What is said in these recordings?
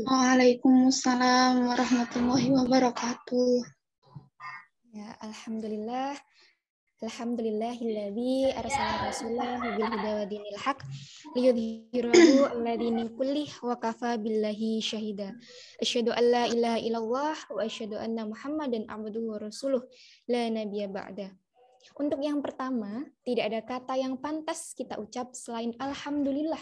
wabarakatuh. Waalaikumsalam warahmatullahi wabarakatuh. Ya, alhamdulillah. Alhamdulillahilladzi arsala rasulahu bil huda wa dinil haq liyudhhirahu 'ala dini kullih wa kafa billahi syahida. Asyhadu an la ilaha illallah wa asyhadu anna Muhammadan abduhu wa rasuluh la nabiyya ba'da. Untuk yang pertama, tidak ada kata yang pantas kita ucap selain alhamdulillah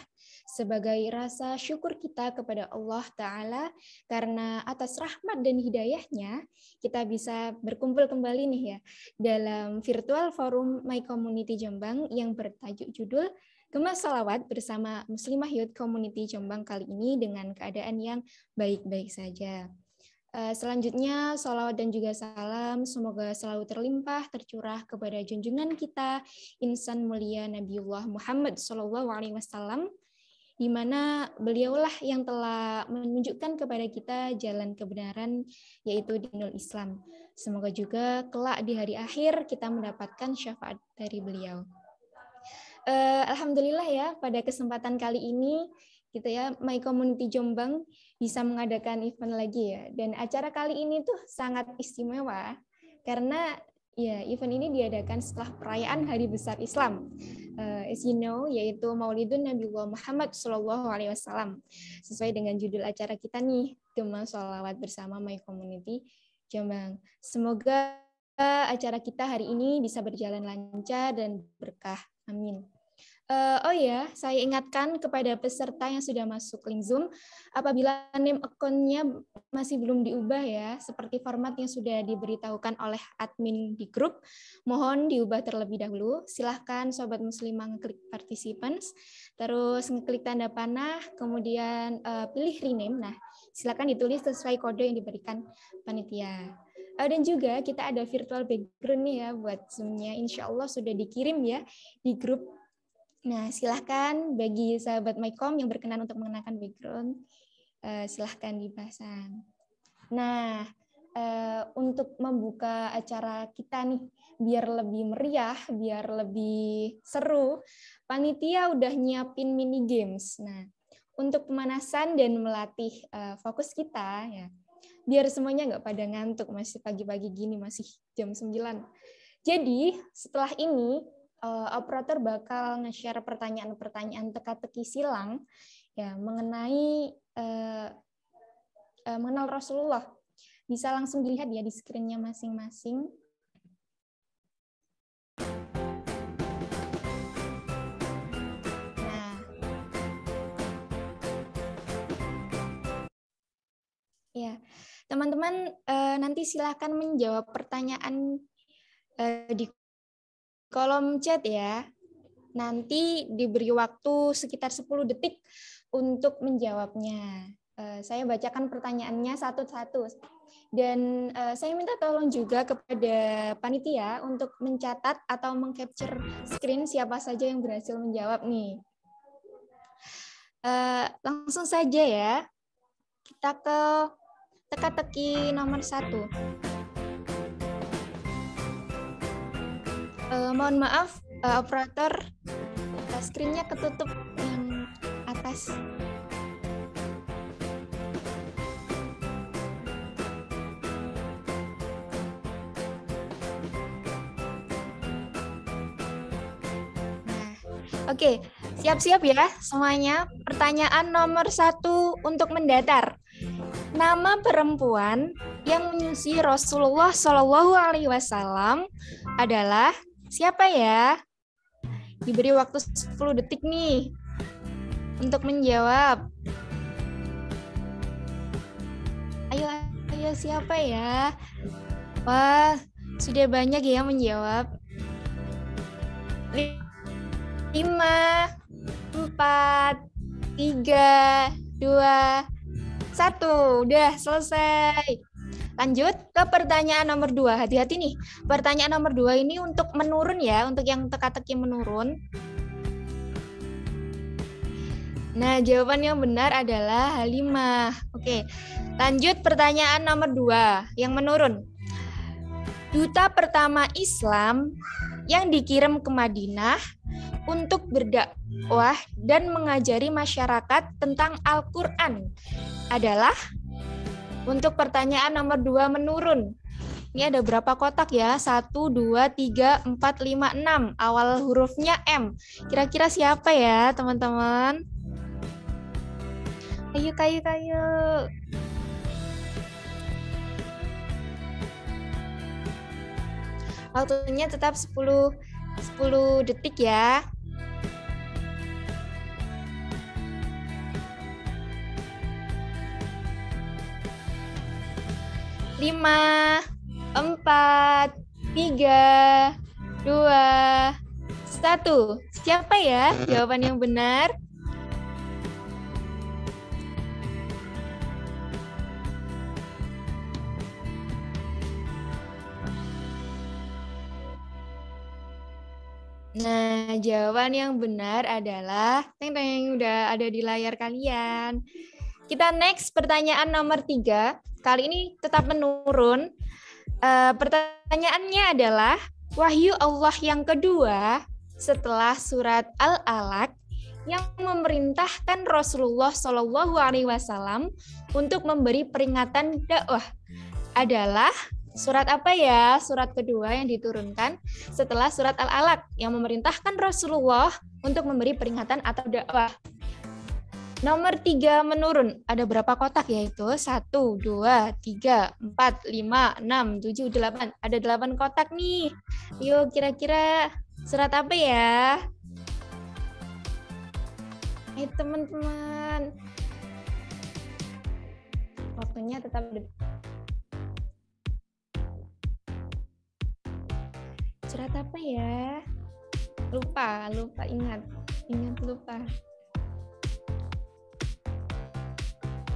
sebagai rasa syukur kita kepada Allah Ta'ala karena atas rahmat dan hidayahnya kita bisa berkumpul kembali nih ya dalam virtual forum My Community Jombang yang bertajuk judul Gema Shalawat bersama Muslimah Youth Community Jombang kali ini dengan keadaan yang baik-baik saja. Selanjutnya, sholawat dan juga salam semoga selalu terlimpah, tercurah kepada junjungan kita, insan mulia Nabiullah Muhammad SAW, di mana beliaulah yang telah menunjukkan kepada kita jalan kebenaran, yaitu dinul Islam. Semoga juga kelak di hari akhir kita mendapatkan syafaat dari beliau. Alhamdulillah ya, pada kesempatan kali ini, gitu ya, My Community Jombang bisa mengadakan event lagi ya. Dan acara kali ini tuh sangat istimewa karena ya event ini diadakan setelah perayaan Hari Besar Islam. As you know, yaitu Maulidun Nabiullah Muhammad SAW. Sesuai dengan judul acara kita nih, Gema Shalawat bersama My Community Jombang. Semoga acara kita hari ini bisa berjalan lancar dan berkah. Amin. Oh ya, saya ingatkan kepada peserta yang sudah masuk link Zoom, apabila name account-nya masih belum diubah ya, seperti format yang sudah diberitahukan oleh admin di grup, mohon diubah terlebih dahulu. Silahkan Sobat Muslimah ngeklik participants, terus ngeklik tanda panah, kemudian pilih rename. Nah, silahkan ditulis sesuai kode yang diberikan panitia. Dan juga kita ada virtual background nih ya buat Zoom-nya, insya Allah sudah dikirim ya di grup. Nah, silahkan bagi sahabat MyCom yang berkenan untuk mengenakan background, silahkan dipasang. Nah, untuk membuka acara kita nih, biar lebih meriah, biar lebih seru, panitia udah nyiapin mini games. Nah, untuk pemanasan dan melatih fokus kita, ya, biar semuanya nggak pada ngantuk, masih pagi-pagi gini, masih jam 9. Jadi, setelah ini, operator bakal nge-share pertanyaan-pertanyaan teka-teki silang ya mengenai mengenal Rasulullah. Bisa langsung dilihat ya di screen-nya masing-masing. Nah, ya teman-teman nanti silakan menjawab pertanyaan di kolom chat ya. Nanti diberi waktu sekitar 10 detik untuk menjawabnya. Saya bacakan pertanyaannya satu-satu. Dan saya minta tolong juga kepada panitia untuk mencatat atau mengcapture screen siapa saja yang berhasil menjawab nih. Langsung saja ya. Kita ke teka-teki nomor 1. Mohon maaf, operator, screen-nya ketutup yang atas. Nah, oke, siap-siap ya semuanya. Pertanyaan nomor 1 untuk mendatar. Nama perempuan yang menyusui Rasulullah SAW adalah siapa ya? Diberi waktu 10 detik nih untuk menjawab. Ayo siapa ya? Wah, sudah banyak ya menjawab. 5, 4, 3, 2, 1. Udah selesai. Lanjut ke pertanyaan nomor 2. Hati-hati nih. Pertanyaan nomor 2 ini untuk menurun ya, untuk yang teka-teki menurun. Nah, jawaban yang benar adalah Halimah. Oke. Lanjut pertanyaan nomor 2 yang menurun. Duta pertama Islam yang dikirim ke Madinah untuk berdakwah dan mengajari masyarakat tentang Al-Quran adalah? Untuk pertanyaan nomor 2 menurun. Ini ada berapa kotak ya? 1, 2, 3, 4, 5, 6. Awal hurufnya M. Kira-kira siapa ya teman-teman? Ayo. Waktunya tetap 10 detik ya. 5, 4, 3, 2, 1. Siapa ya jawaban yang benar? Nah, jawaban yang benar adalah udah ada di layar kalian. Kita next pertanyaan nomor 3. Kali ini tetap menurun. Pertanyaannya adalah wahyu Allah yang kedua setelah surat Al-Alaq yang memerintahkan Rasulullah Shallallahu Alaihi Wasallam untuk memberi peringatan dakwah adalah surat apa ya? Surat kedua yang diturunkan setelah surat Al-Alaq yang memerintahkan Rasulullah untuk memberi peringatan atau dakwah. Nomor 3 menurun. Ada berapa kotak yaitu? 1, 2, 3, 4, 5, 6, 7, 8. Ada 8 kotak nih. Yuk kira-kira surat apa ya? Teman-teman. Waktunya tetap surat apa ya? Lupa ingat lupa.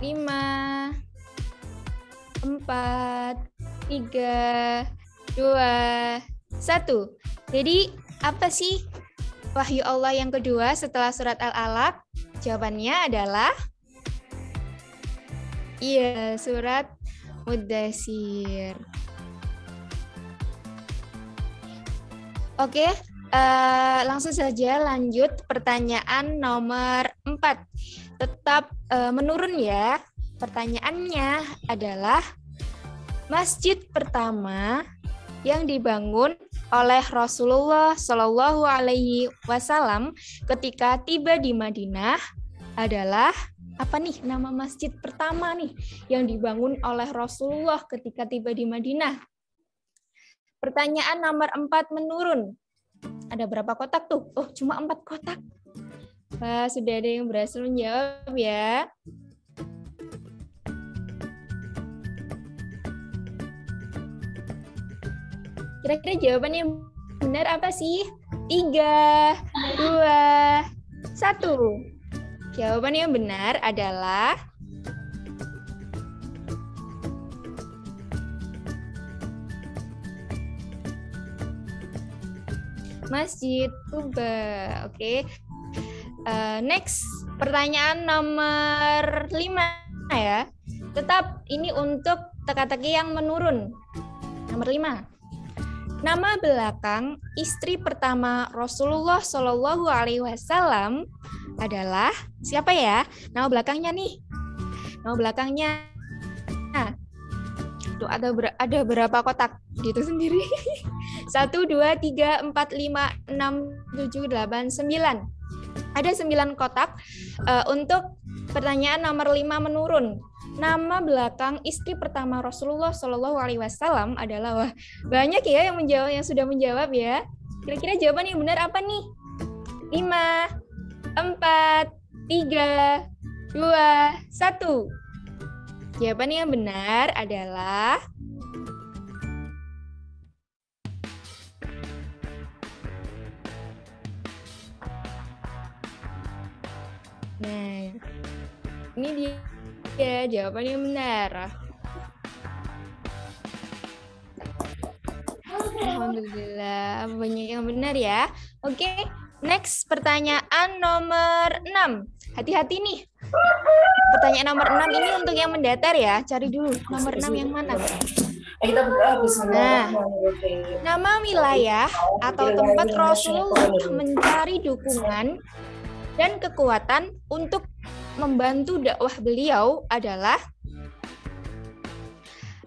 5, 4, 3, 2, 1. Jadi apa sih wahyu Allah yang kedua setelah surat Al-Alaq? Jawabannya adalah surat Muddatsir. Oke, langsung saja lanjut pertanyaan nomor 4. Tetap menurun ya. Pertanyaannya adalah masjid pertama yang dibangun oleh Rasulullah Shallallahu Alaihi Wasallam ketika tiba di Madinah adalah apa nih nama masjid pertama nih yang dibangun oleh Rasulullah ketika tiba di Madinah? Pertanyaan nomor 4 menurun. Ada berapa kotak tuh? Oh, cuma 4 kotak. Wah, sudah ada yang berhasil menjawab ya. Kira-kira jawaban yang benar apa sih? 3, 2, 1. Jawaban yang benar adalah Masjid Kuba. Oke. Next, pertanyaan nomor 5 ya. Tetap ini untuk teka-teki yang menurun. Nomor 5. Nama belakang istri pertama Rasulullah Shallallahu Alaihi Wasallam adalah siapa ya? Nama belakangnya nih. Nama belakangnya. Tuh ada berapa kotak? Gitu sendiri. 1, 2, 3, 4, 5, 6, 7, 8, 9. Ada 9 kotak. Untuk pertanyaan nomor 5 menurun. Nama belakang istri pertama Rasulullah Shallallahu Alaihi Wasallam adalah banyak ya yang sudah menjawab ya. Kira-kira jawaban yang benar apa nih? 5, 4, 3, 2, 1. Jawaban yang benar adalah ini dia jawaban yang benar. Alhamdulillah, banyak yang benar ya. Oke, next pertanyaan nomor 6. Hati-hati nih. Pertanyaan nomor 6 ini untuk yang mendatar ya. Cari dulu nomor 6 yang mana. Kita berdoa Nah, bismillahirrahmanirrahim. nama wilayah atau tempat Rasulullah mencari dukungan dan kekuatan untuk membantu dakwah beliau adalah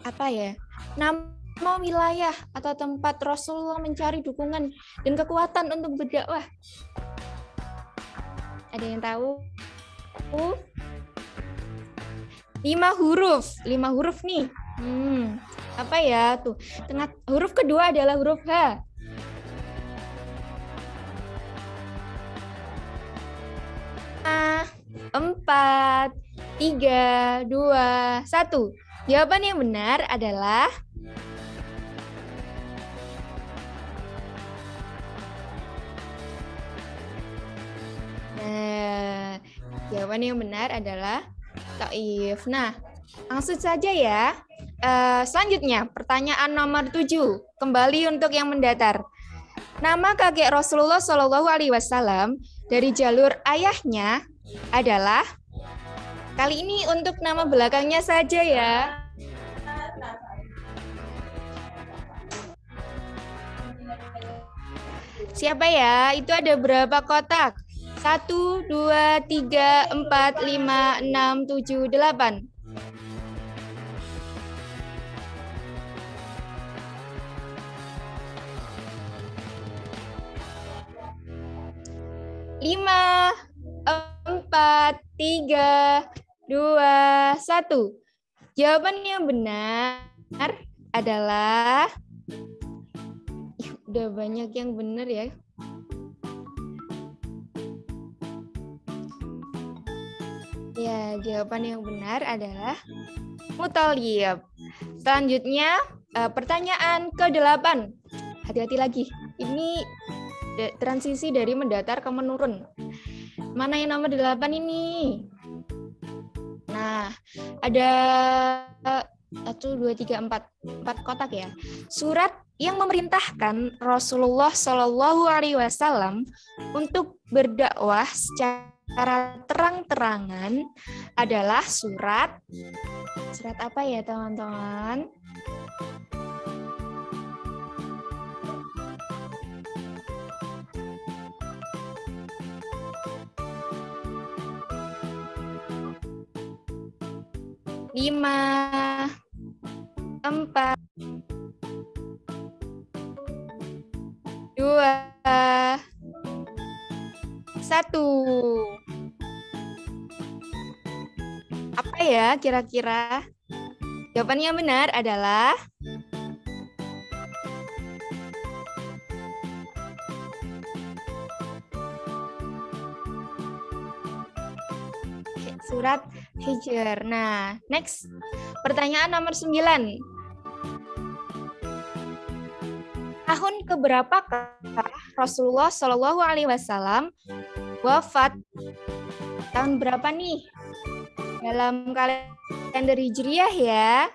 apa ya? Nama wilayah atau tempat Rasulullah mencari dukungan dan kekuatan untuk berdakwah. Ada yang tahu? 5 huruf nih. Apa ya tuh? Tengah huruf kedua adalah huruf H. Empat, 3, 2, 1. Jawaban yang benar adalah jawaban yang benar adalah Taif. Nah, langsung saja ya. Selanjutnya, pertanyaan nomor 7. Kembali untuk yang mendatar. Nama kakek Rasulullah Shallallahu Alaihi Wasallam dari jalur ayahnya adalah, kali ini untuk nama belakangnya saja ya. Siapa ya? Itu ada berapa kotak? 1, 2, 3, 4, 5, 6, 7, 8. Lima, 4, 3, 2, 1. Jawaban yang benar adalah, udah banyak yang benar ya. Ya, jawaban yang benar adalah Muthalib. Selanjutnya, pertanyaan ke-8. Hati-hati lagi. Ini transisi dari mendatar ke menurun. Mana yang nomor 8 ini? Nah, ada 1, 2, 3, 4 kotak ya. Surat yang memerintahkan Rasulullah Shallallahu Alaihi Wasallam untuk berdakwah secara terang-terangan adalah surat apa ya teman-teman? Lima, 4, 2, 1. Apa ya kira-kira? Jawaban yang benar adalah surat Hijr. Nah, next. Pertanyaan nomor 9. Tahun keberapakah Rasulullah Shallallahu Alaihi Wasallam wafat? Tahun berapa nih? Dalam kalender Hijriah ya.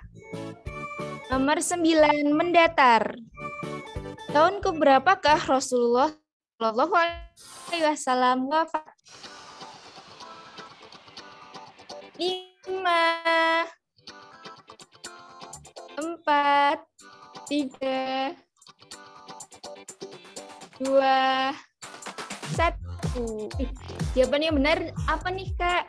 Nomor 9, mendatar. Tahun keberapakah Rasulullah Shallallahu Alaihi Wasallam wafat? 5, 4, 3, 2, 1. Jawaban yang benar apa nih, Kak?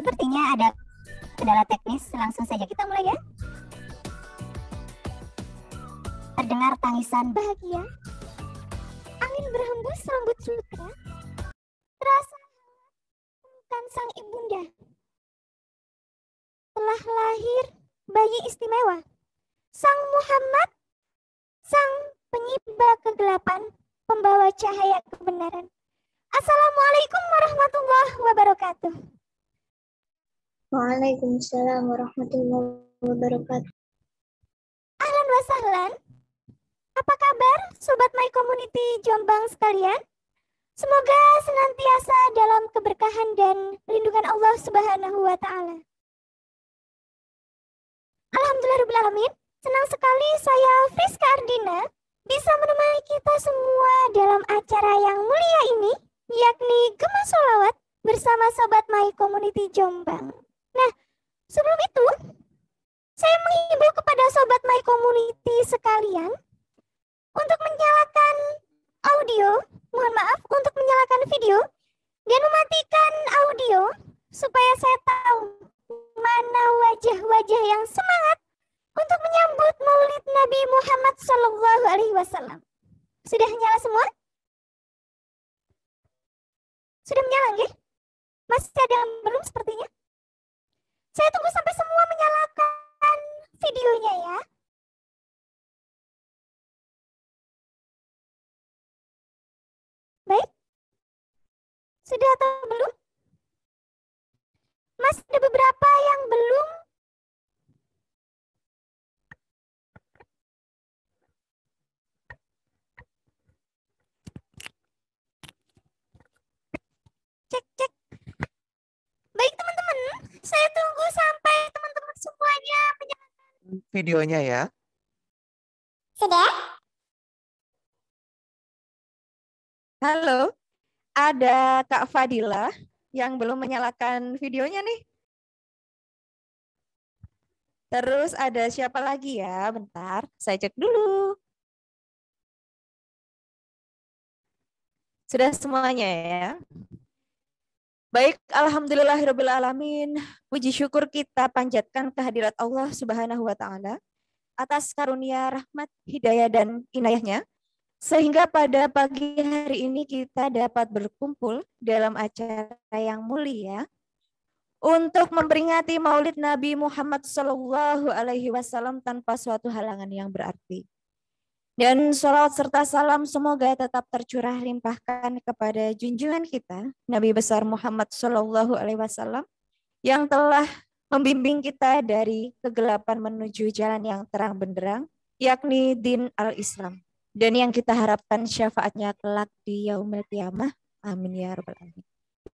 Sepertinya ada kendala teknis, langsung saja kita mulai ya. Terdengar tangisan bahagia, angin berhembus rambut sutra, terasa kan sang ibunda. Telah lahir bayi istimewa, sang Muhammad, sang penyiba kegelapan, pembawa cahaya kebenaran. Assalamualaikum warahmatullahi wabarakatuh. Waalaikumsalam warahmatullahi wabarakatuh. Ahlan wa sahlan. Apa kabar Sobat My Community Jombang sekalian? Semoga senantiasa dalam keberkahan dan lindungan Allah Subhanahu wa Ta'ala. Alhamdulillahirrahmanirrahim. Senang sekali saya Friska Ardina bisa menemani kita semua dalam acara yang mulia ini, yakni Gema Sholawat bersama Sobat My Community Jombang. Nah, sebelum itu, saya menghimbau kepada Sobat My Community sekalian untuk menyalakan audio, mohon maaf, untuk menyalakan video dan mematikan audio supaya saya tahu mana wajah-wajah yang semangat untuk menyambut Maulid Nabi Muhammad Sallallahu Alaihi Wasallam. Sudah nyala semua? Sudah menyala, nggih? Masih ada yang belum sepertinya? Saya tunggu sampai semua menyalakan videonya ya. Baik. Sudah atau belum? Masih ada beberapa yang belum. Cek. Baik teman-teman, saya tunggu sampai teman-teman semuanya menyalakan videonya ya. Sudah? Halo, ada Kak Fadila yang belum menyalakan videonya nih. Terus ada siapa lagi ya? Bentar, saya cek dulu. Sudah semuanya ya? Baik, alhamdulillahirrabbilalamin. Puji syukur kita panjatkan kehadirat Allah Subhanahu wa Ta'ala atas karunia rahmat, hidayah, dan inayahnya. Sehingga pada pagi hari ini kita dapat berkumpul dalam acara yang mulia untuk memperingati Maulid Nabi Muhammad Sallallahu Alaihi Wasallam tanpa suatu halangan yang berarti. Dan sholawat serta salam semoga tetap tercurah limpahkan kepada junjungan kita Nabi besar Muhammad Sallallahu Alaihi Wasallam yang telah membimbing kita dari kegelapan menuju jalan yang terang benderang, yakni din al-Islam. Dan yang kita harapkan syafaatnya kelak di yaumil qiyamah. Amin ya rabbal alamin.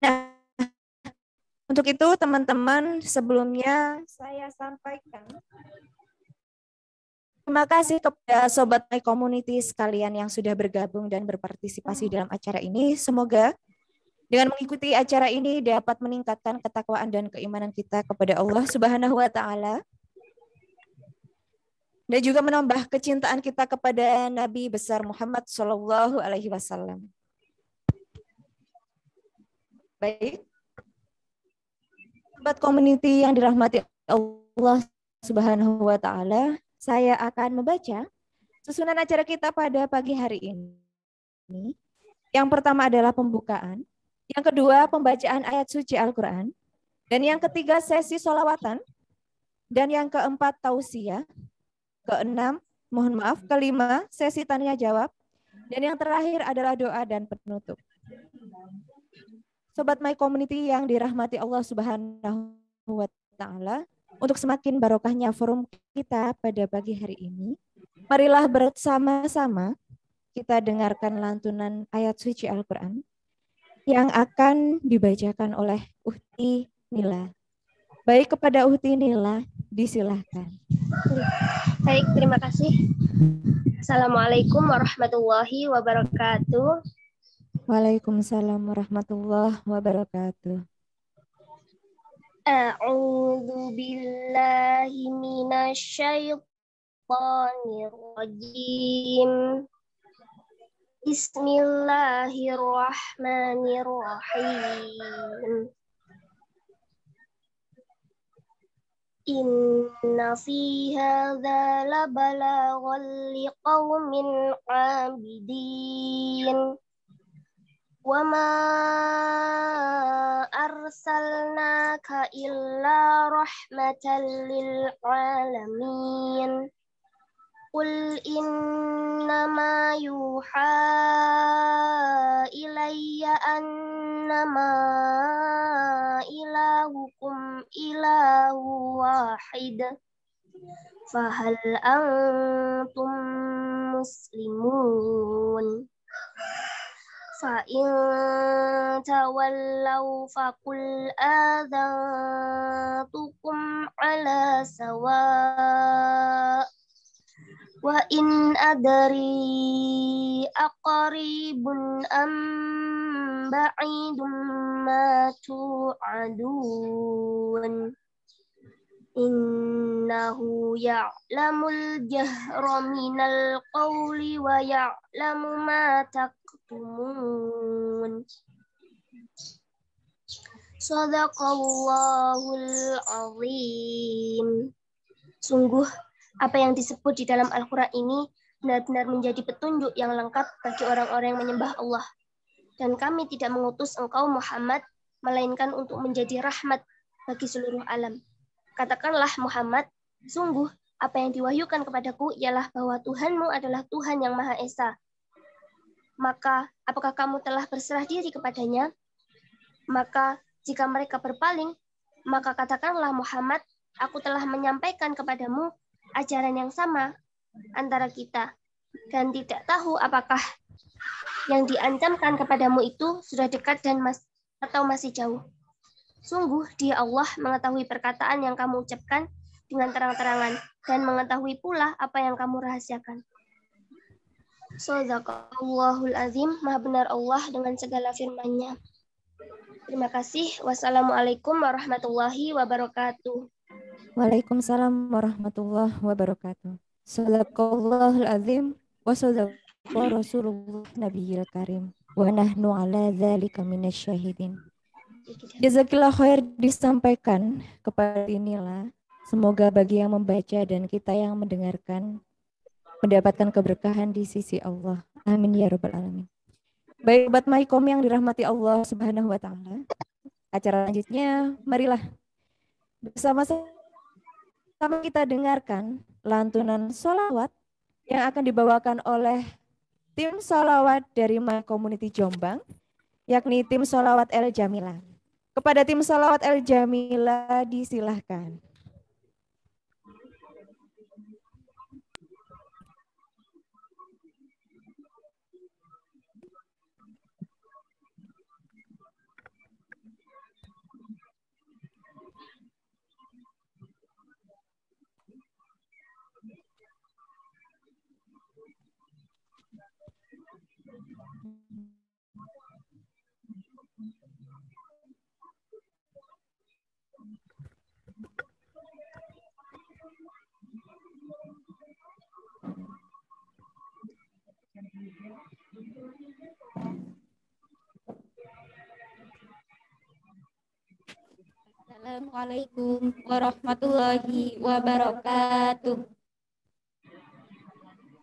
Nah, untuk itu teman-teman sebelumnya saya sampaikan terima kasih kepada Sobat My Community sekalian yang sudah bergabung dan berpartisipasi dalam acara ini. Semoga dengan mengikuti acara ini dapat meningkatkan ketakwaan dan keimanan kita kepada Allah Subhanahu wa Ta'ala. Dan juga menambah kecintaan kita kepada Nabi besar Muhammad Sallallahu Alaihi Wasallam. Baik, sobat community yang dirahmati Allah Subhanahu Wa Taala, saya akan membaca susunan acara kita pada pagi hari ini. Yang pertama adalah pembukaan, yang kedua pembacaan ayat suci Al-Quran, dan yang ketiga sesi sholawatan, dan yang keempat tausiah. Keenam, mohon maaf, kelima, sesi tanya jawab. Dan yang terakhir adalah doa dan penutup. Sobat My Community yang dirahmati Allah Subhanahu wa Ta'ala, untuk semakin barokahnya forum kita pada pagi hari ini, marilah bersama-sama kita dengarkan lantunan ayat suci Al-Quran yang akan dibacakan oleh Uhti Nila. Baik, kepada Uhti Nila, disilahkan. Baik, terima kasih. Assalamualaikum warahmatullahi wabarakatuh. Waalaikumsalam warahmatullahi wabarakatuh. A'udzu billahi minasyaitonir rajim. Bismillahirrahmanirrahim. Inna fi hadza labalaghan liqaumin abidin. Wa ma arsalnaka illa rahmatan lil alamin. Qul innama yuha ilayya annama ilahukum ilahu wahid. Fahal antum muslimun. Fa'in tawallaw faqul adzantukum ala sawa' wa in adri aqribun am ba'idun ma tu'adun. Innahu ya'lamul jahra minal qawli wa ya'lamu ma taktumun. Shadaqallahul azim. Sungguh, apa yang disebut di dalam Al-Quran ini benar-benar menjadi petunjuk yang lengkap bagi orang-orang yang menyembah Allah. Dan kami tidak mengutus engkau Muhammad, melainkan untuk menjadi rahmat bagi seluruh alam. Katakanlah Muhammad, sungguh apa yang diwahyukan kepadaku ialah bahwa Tuhanmu adalah Tuhan yang Maha Esa. Maka, apakah kamu telah berserah diri kepadanya? Maka, jika mereka berpaling, maka katakanlah Muhammad, aku telah menyampaikan kepadamu ajaran yang sama antara kita. Dan tidak tahu apakah yang diancamkan kepadamu itu sudah dekat dan atau masih jauh. Sungguh, Dia Allah mengetahui perkataan yang kamu ucapkan dengan terang-terangan dan mengetahui pula apa yang kamu rahasiakan. Shadaqallahul azim, Maha benar Allah dengan segala firman-Nya. Terima kasih. Wassalamualaikum warahmatullahi wabarakatuh. Waalaikumsalam warahmatullahi wabarakatuh. Shadaqallahul azim wa shadaqa Rasulullah Nabiyil Karim wa nahnu ala dzalika minasyahidin. Jazakillah khair disampaikan kepada inilah. Semoga bagi yang membaca dan kita yang mendengarkan mendapatkan keberkahan di sisi Allah. Amin ya rabbal alamin. Baik, Sobat Maikom yang dirahmati Allah Subhanahu wa taala. Acara selanjutnya marilah bersama-sama kita dengarkan lantunan sholawat yang akan dibawakan oleh tim sholawat dari My Community Jombang, yakni tim sholawat El Jamila. Kepada tim sholawat El Jamila disilahkan. Assalamualaikum warahmatullahi wabarakatuh.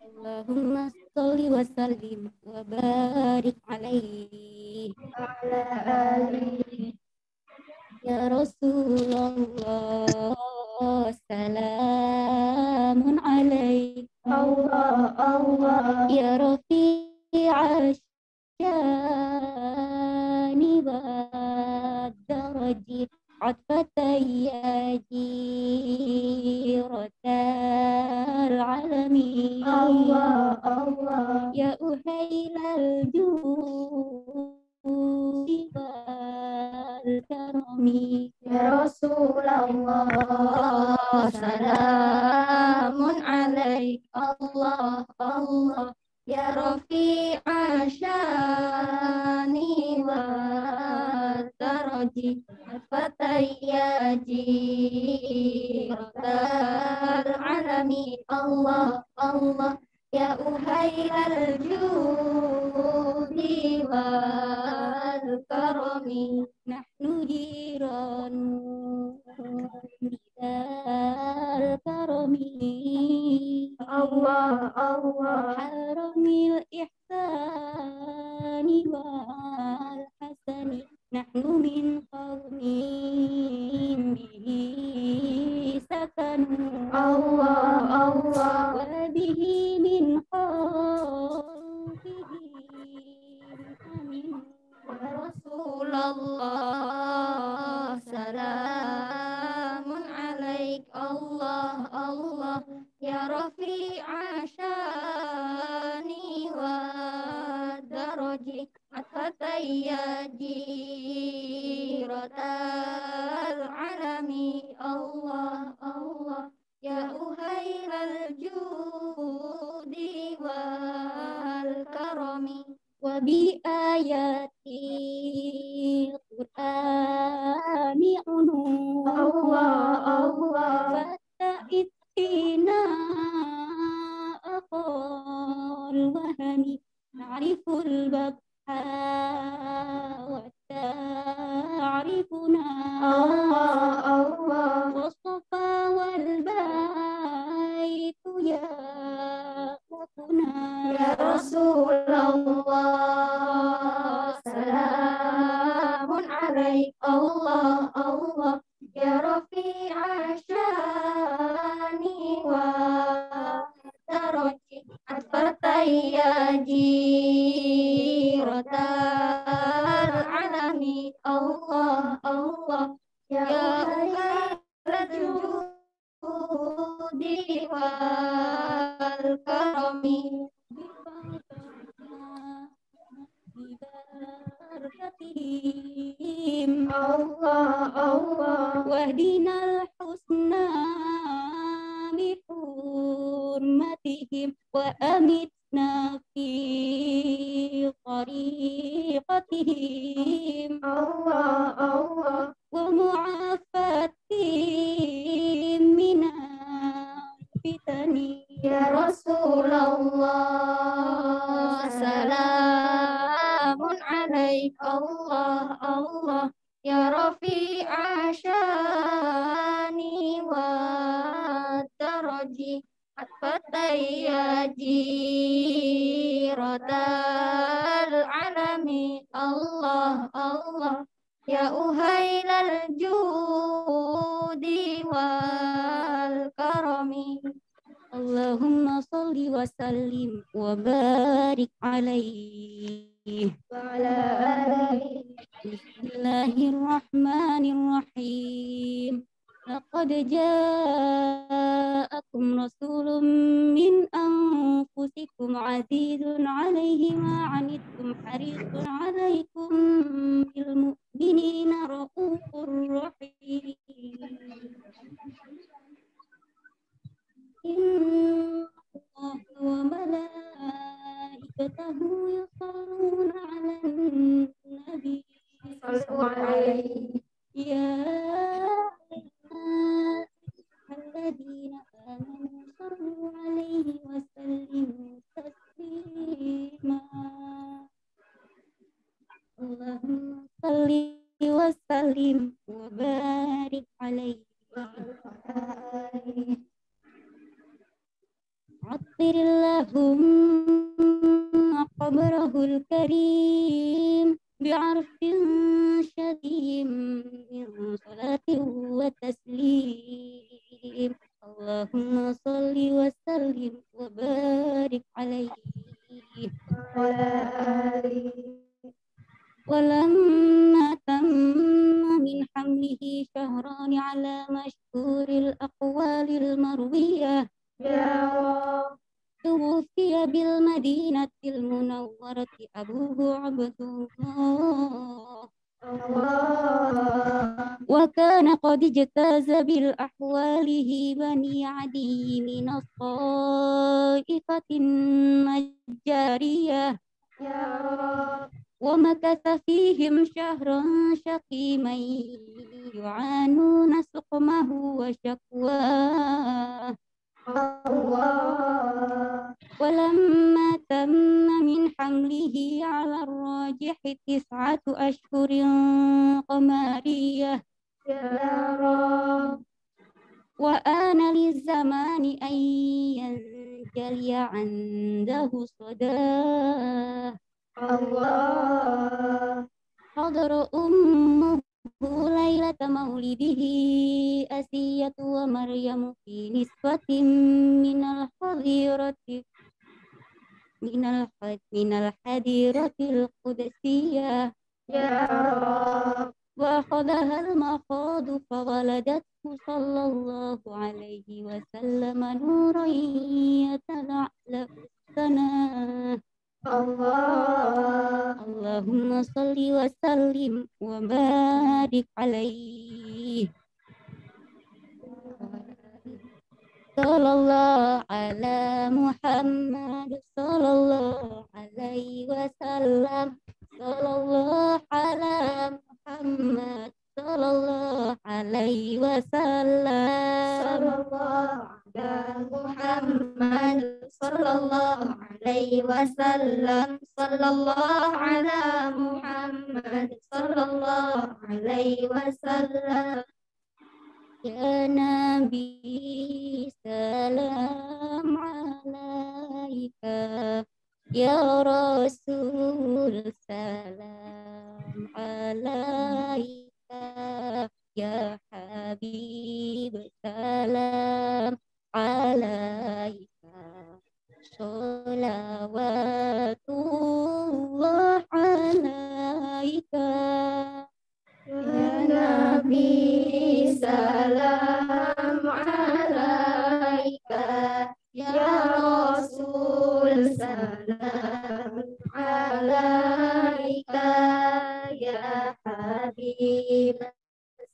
Allahumma sholli wa sallim wa barik alaihi wa ala alihi. Ya Rasulullah, salamun alaik. Allah, Allah. Ya Rafi'a syani wa darajat. عطفتي جيرة العالمين. الله الله. يا أهيل الجود والكرم. يا رسول الله سلام عليك. الله الله. يا رفيع شاني والدرج. Fataya jiratal alamin. Allah Allah. Ya uhailal judi wal karami. Nahnu jiranu سكنوا الله الله وبه من خوفهم أمنوا يا رسول الله سلام عليك الله الله يا رفيع شاني ودرجي أتفتي يا جيرة العالم الله الله يا أهيل الجود والكرم وبآيات القرآن عنو الله الله فتئت فينا أقال وهني نعرف البكاء وتعرفنا الله الله والصفا والبيت يا ربنا يا رسول الله سلام عليك الله الله يا رفيع شاني ودرجي أتفتي يا جيرة العالم الله الله يا خير الجود والكرم ببركتهم الله الله واهدنا الحسنى بحرمتهم وأمتنا في طريقتهم الله الله ومعافتهم من الفتن يا رسول الله سلام عليك الله الله يا رفيع شاني والدرجي أتفتي يا جيرة العالم الله الله يا أهيل الجود والكرم اللهم صل وسلم وبارك عليه وعلى آله بسم الله الرحمن الرحيم لقد جاءكم رسول من أنفسكم عزيز عليه ما عنتم حريص عليكم بالمؤمنين رؤوف رحيم إن الله وملائكته يصلون على النبي صلوا عليه يا الذين آمنوا صلوا عليه وسلموا تسليما اللهم صل وسلم وبارك عليه عطر اللهم قبره الكريم بعرف شديد من صلاة وتسليم اللهم صل وسلم وبارك عليه وعلى آله ولما تم من حمله شهران على مشهور الأقوال المروية يا رب توفي بالمدينة المنورة أبوه عبد الله وكان قد اجتاز بالأحواله بني عدي من الطائفة النجارية يا رب ومكث فيهم شهرا شقيما يعانون سقمه وشكواه ولما تم من حمله على الراجح 9 أشهر قمرية يا رب وآن للزمان أن ينجلي عنده صداه حضر أمه ليلة مولده أسية ومريم في نسوة من الحظيرة من الحديرة القدسية يا رب وأخذها المخاض فولدته صلى الله عليه وسلم نورا يتلألأ السناه اللهم صل وسلم وبارك عليه صلى الله على محمد صلى الله عليه وسلم صلى الله على محمد صلى الله عليه وسلم صلى الله على محمد صلى الله عليه وسلم صلى الله على محمد صلى الله عليه وسلم يا نبي سلام عليك يا رسول سلام عليك يا حبيب سلام عليك صلوات الله عليك يا نبي سلام عليك يا رسول سلام عليك يا حبيب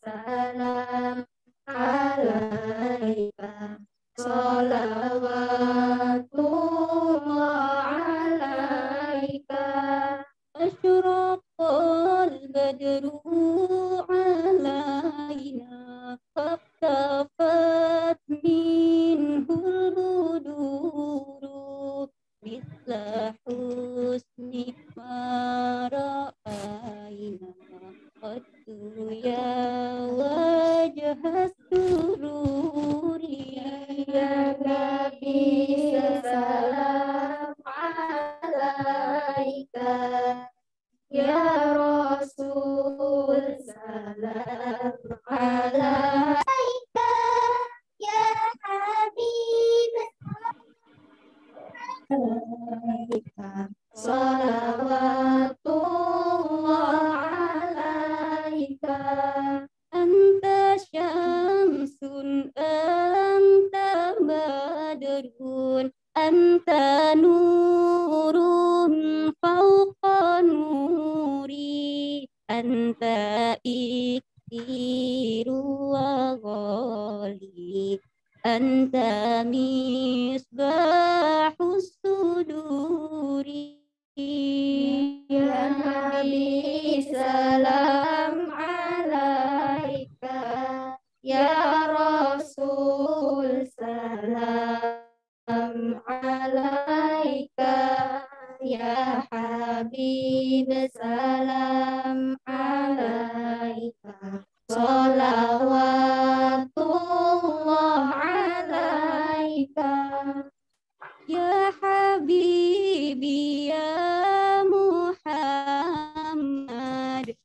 سلام عليك صلوات الله عليك أشرق البدر علينا فاختفت منه البدور مثل حسن ما رأينا قد يا وجه السرور يا نبي سلام عليك يا رسول سلام عليك يا حبيب صلوات الله عليك أنت شمس أنت بدر أنت نور فوق نوري أنت إكسير وغالي أنت مصباح الصدور يا نبي سلام عليك يا رسول سلام عليك يا حبيب سلام عليك صلوات الله عليك يا حبيبي يا محمد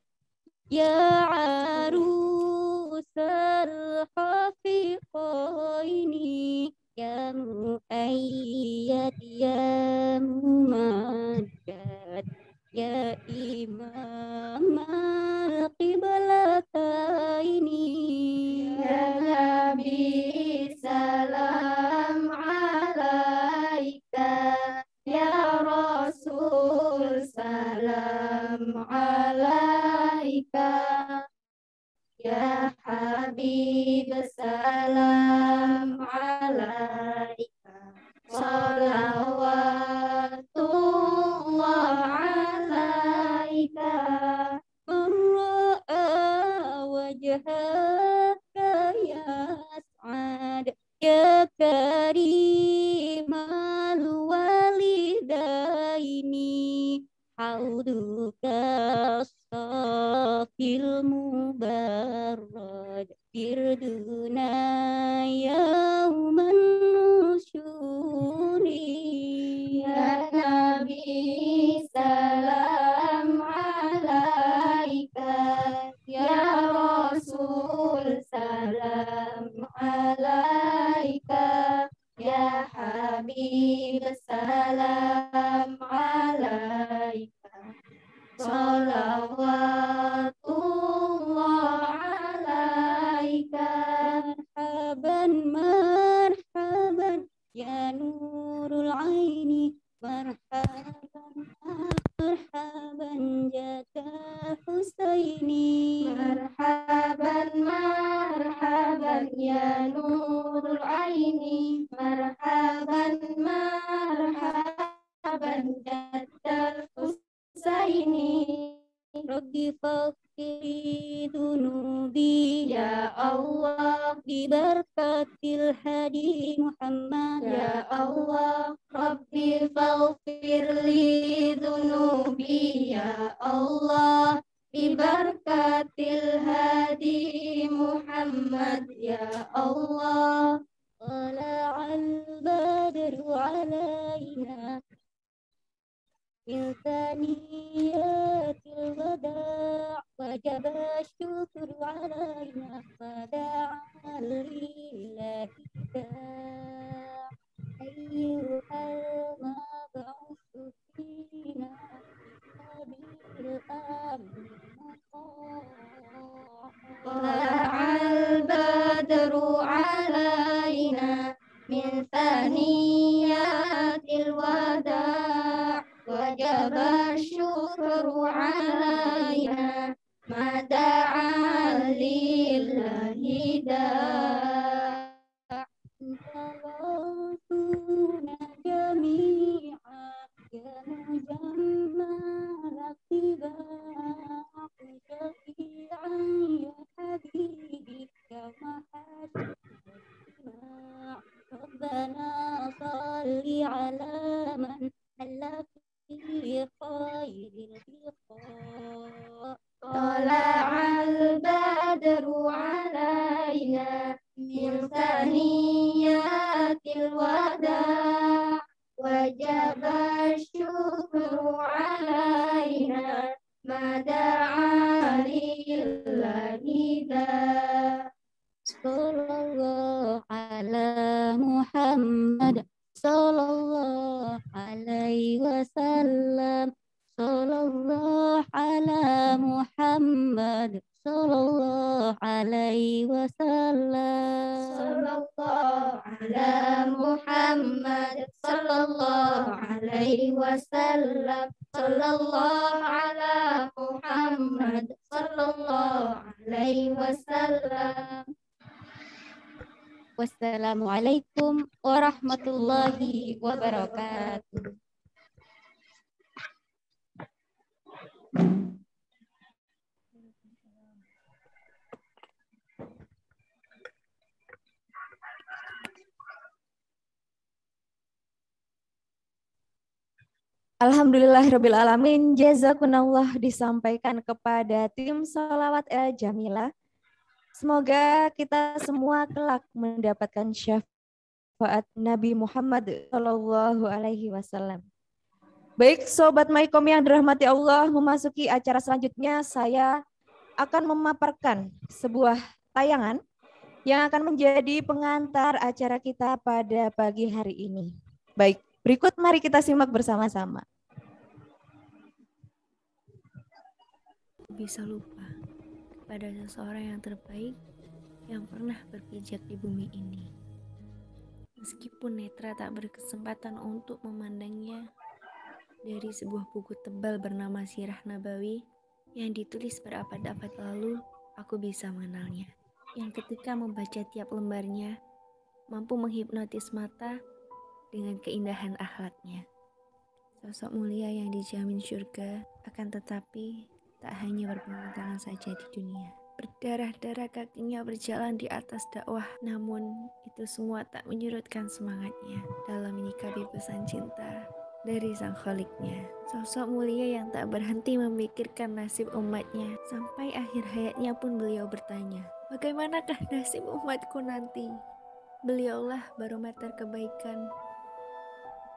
يا عروس الخفيقين يا مؤيد يا ممجد يا إمام القبلتين يا نبي سلام عليك يا رسول سلام عليك يا حبيب سلام عليك صلوات الله عليك من رأى وجهك يسعد يا كريم الوالدين حوضك الصافي المبرد بردنا يوم النشور يا نبي سلام عليك يا nurul aini marhaban marhaban jaddal husaini Rabbi faghfir dunubi ya Allah bi barakatil hadi Muhammad ya Allah Rabbi faghfir li dunubi ya Allah bi barakatil hadi Muhammad ya Allah tala'al badru alaina min thaniyatil wada' wajib syukur alaina fada'a lillahi da' ayyuhal mab'usu fina tala'al badru alaina min thaniyatil wada' wajib syukru alaina ma da'a lillahi da' salawatuna jami'a ya mujammal tiba' syafi'an ya habibi ya mahasibah Rabbana salli ala man ala fi khairil liqa tala'al badru alaina min thaniyatil wada' wajaba syukru alaina ma da'a lillahi da' sallallahu ala Muhammad sallallahu alaihi wasallam sallallahu ala Muhammad sallallahu alaihi wasallam sallallahu ala Muhammad sallallahu alaihi wasallam sallallahu ala Muhammad sallallahu alaihi wasallam. Wassalamualaikum warahmatullahi wabarakatuh. Alhamdulillahirrabbilalamin. Jazakunallah disampaikan kepada tim Sholawat El Jamilah. Semoga kita semua kelak mendapatkan syafaat Nabi Muhammad Shallallahu Alaihi Wasallam. Baik, Sobat Maikom yang dirahmati Allah, memasuki acara selanjutnya saya akan memaparkan sebuah tayangan yang akan menjadi pengantar acara kita pada pagi hari ini. Baik, berikut mari kita simak bersama-sama. Bisa lupa pada seseorang yang terbaik yang pernah berpijak di bumi ini. Meskipun netra tak berkesempatan untuk memandangnya, dari sebuah buku tebal bernama Sirah Nabawi yang ditulis berabad-abad lalu, aku bisa mengenalnya. Yang ketika membaca tiap lembarnya, mampu menghipnotis mata dengan keindahan akhlaknya. Sosok mulia yang dijamin surga, akan tetapi tak hanya berpengalaman saja di dunia. Berdarah-darah kakinya berjalan di atas dakwah, namun itu semua tak menyurutkan semangatnya dalam menyikapi pesan cinta dari sang Kholiknya. Sosok mulia yang tak berhenti memikirkan nasib umatnya, sampai akhir hayatnya pun beliau bertanya, bagaimanakah nasib umatku nanti? Beliaulah barometer kebaikan,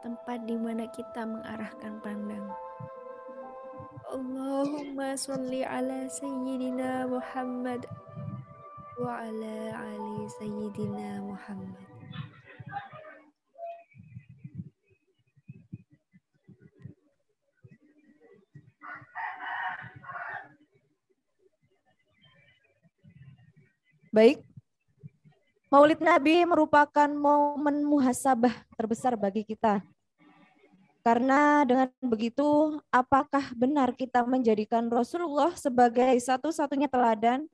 tempat di mana kita mengarahkan pandang. Allahumma sholli ala Sayyidina Muhammad wa ala ali Sayyidina Muhammad. Baik, Maulid Nabi merupakan momen muhasabah terbesar bagi kita. Karena dengan begitu, apakah benar kita menjadikan Rasulullah sebagai satu-satunya teladan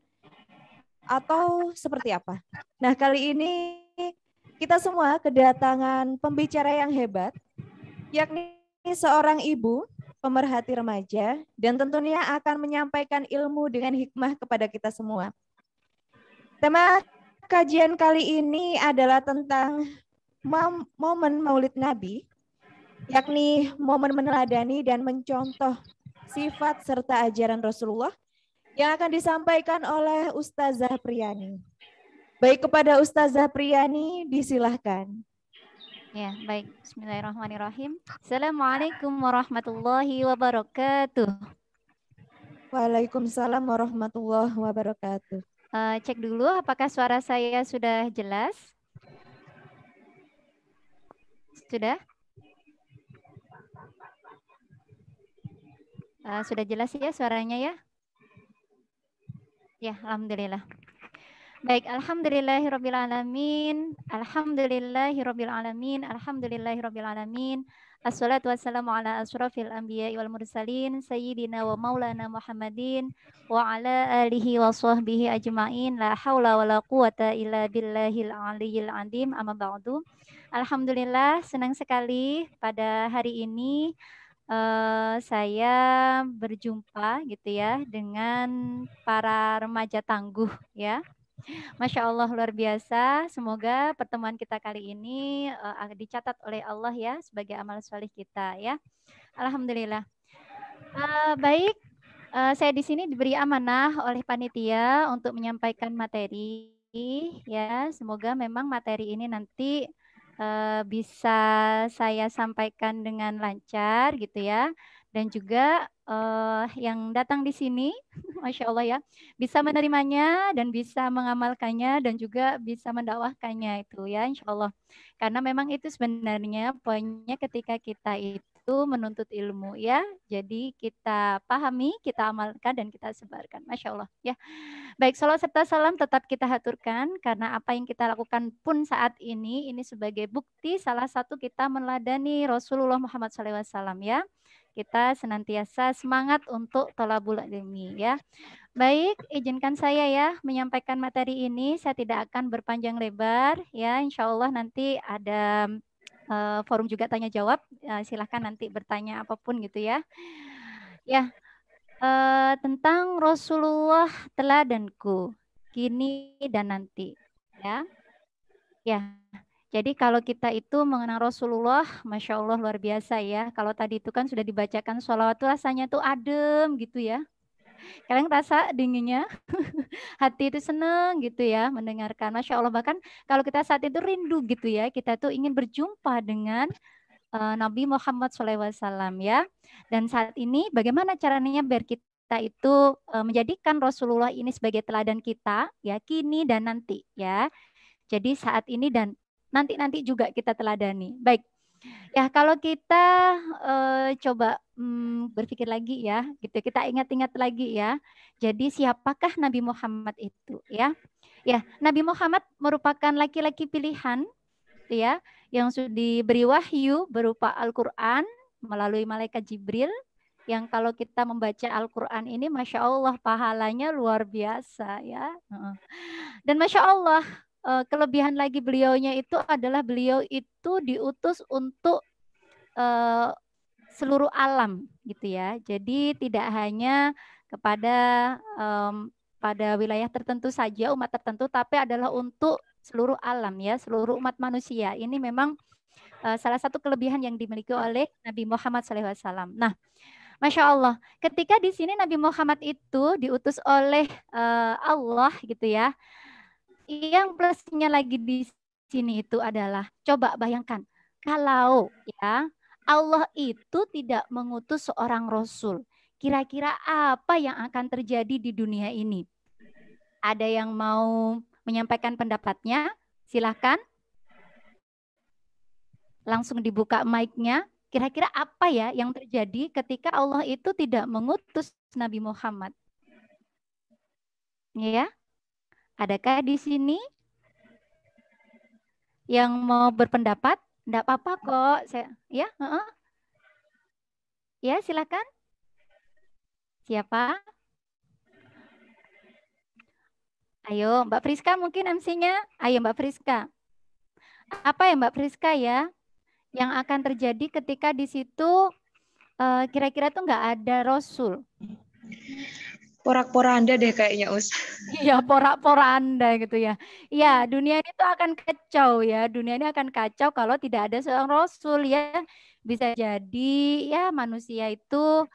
atau seperti apa? Nah, kali ini kita semua kedatangan pembicara yang hebat, yakni seorang ibu pemerhati remaja dan tentunya akan menyampaikan ilmu dengan hikmah kepada kita semua. Tema kajian kali ini adalah tentang momen Maulid Nabi, yakni momen meneladani dan mencontoh sifat serta ajaran Rasulullah yang akan disampaikan oleh Ustazah Priyani. Baik, kepada Ustazah Priyani disilahkan. Ya, baik. Bismillahirrahmanirrahim. Assalamualaikum warahmatullahi wabarakatuh. Waalaikumsalam warahmatullahi wabarakatuh. Cek dulu apakah suara saya sudah jelas? Sudah? Sudah jelas ya suaranya ya? Ya, alhamdulillah. Baik, alhamdulillahirrabbilalamin. Alhamdulillahirrabbilalamin. Alhamdulillahirrabbilalamin. Assalatu wassalamu ala asrafil anbiya wal mursalin sayyidina wa maulana Muhammadin wa ala alihi wa sahbihi ajma'in. La hawla wa la quwata illa billahil aliyyil azim. Amma ba'du. Alhamdulillah, senang sekali pada hari ini saya berjumpa gitu ya dengan para remaja tangguh ya. Masya Allah, luar biasa. Semoga pertemuan kita kali ini dicatat oleh Allah ya sebagai amal soleh kita ya. Alhamdulillah. Baik, saya di sini diberi amanah oleh panitia untuk menyampaikan materi ya. Semoga memang materi ini nanti bisa saya sampaikan dengan lancar gitu ya. Dan juga yang datang di sini, Masya Allah ya, bisa menerimanya dan bisa mengamalkannya dan juga bisa mendakwahkannya itu ya, Insya Allah. Karena memang itu sebenarnya poinnya ketika kita itu menuntut ilmu ya. Jadi kita pahami, kita amalkan dan kita sebarkan. Masya Allah ya. Baik, salawat serta salam tetap kita haturkan karena apa yang kita lakukan pun saat ini sebagai bukti salah satu kita meneladani Rasulullah Muhammad SAW ya. Kita senantiasa semangat untuk thalabul ilmi ya. Baik, izinkan saya ya menyampaikan materi ini. Saya tidak akan berpanjang lebar ya. Insya Allah nanti ada forum juga tanya jawab. Silahkan nanti bertanya apapun gitu ya. Ya, tentang Rasulullah teladanku kini dan nanti ya. Ya. Jadi kalau kita itu mengenal Rasulullah, Masya Allah luar biasa ya. Kalau tadi itu kan sudah dibacakan sholawat tuh rasanya tuh adem gitu ya. Kalian rasa dinginnya? Hati itu seneng gitu ya mendengarkan. Masya Allah, bahkan kalau kita saat itu rindu gitu ya. Kita tuh ingin berjumpa dengan Nabi Muhammad SAW ya. Dan saat ini bagaimana caranya biar kita itu menjadikan Rasulullah ini sebagai teladan kita ya kini dan nanti ya. Jadi saat ini dan nanti juga kita teladani. Baik, ya kalau kita coba berpikir lagi ya, gitu. Kita ingat-ingat lagi ya. Jadi siapakah Nabi Muhammad itu ya? Ya, Nabi Muhammad merupakan laki-laki pilihan, ya, yang sudah diberi wahyu berupa Al-Quran melalui malaikat Jibril. Yang kalau kita membaca Al-Quran ini, Masya Allah pahalanya luar biasa ya. Dan Masya Allah, kelebihan lagi beliaunya itu adalah beliau itu diutus untuk seluruh alam gitu ya. Jadi tidak hanya kepada pada wilayah tertentu saja, umat tertentu, tapi adalah untuk seluruh alam ya, seluruh umat manusia. Ini memang salah satu kelebihan yang dimiliki oleh Nabi Muhammad SAW. Nah, Masya Allah, ketika di sini Nabi Muhammad itu diutus oleh Allah gitu ya. Yang plusnya lagi di sini itu adalah, coba bayangkan, kalau ya Allah itu tidak mengutus seorang Rasul, kira-kira apa yang akan terjadi di dunia ini? Ada yang mau menyampaikan pendapatnya? Silahkan. Langsung dibuka mic-nya. Kira-kira apa ya yang terjadi ketika Allah itu tidak mengutus Nabi Muhammad? Ya. Adakah di sini yang mau berpendapat? Enggak apa-apa kok. Ya, ya silakan. Siapa? Ayo, Mbak Friska mungkin MC-nya. Ayo Mbak Friska. Apa ya Mbak Friska ya yang akan terjadi ketika di situ kira-kira tuh nggak ada Rasul? Porak-poranda deh kayaknya, Us. Iya, porak-poranda gitu ya. Iya, dunia ini tuh akan kacau ya. Dunia ini akan kacau kalau tidak ada seorang Rasul ya. Bisa jadi ya manusia itu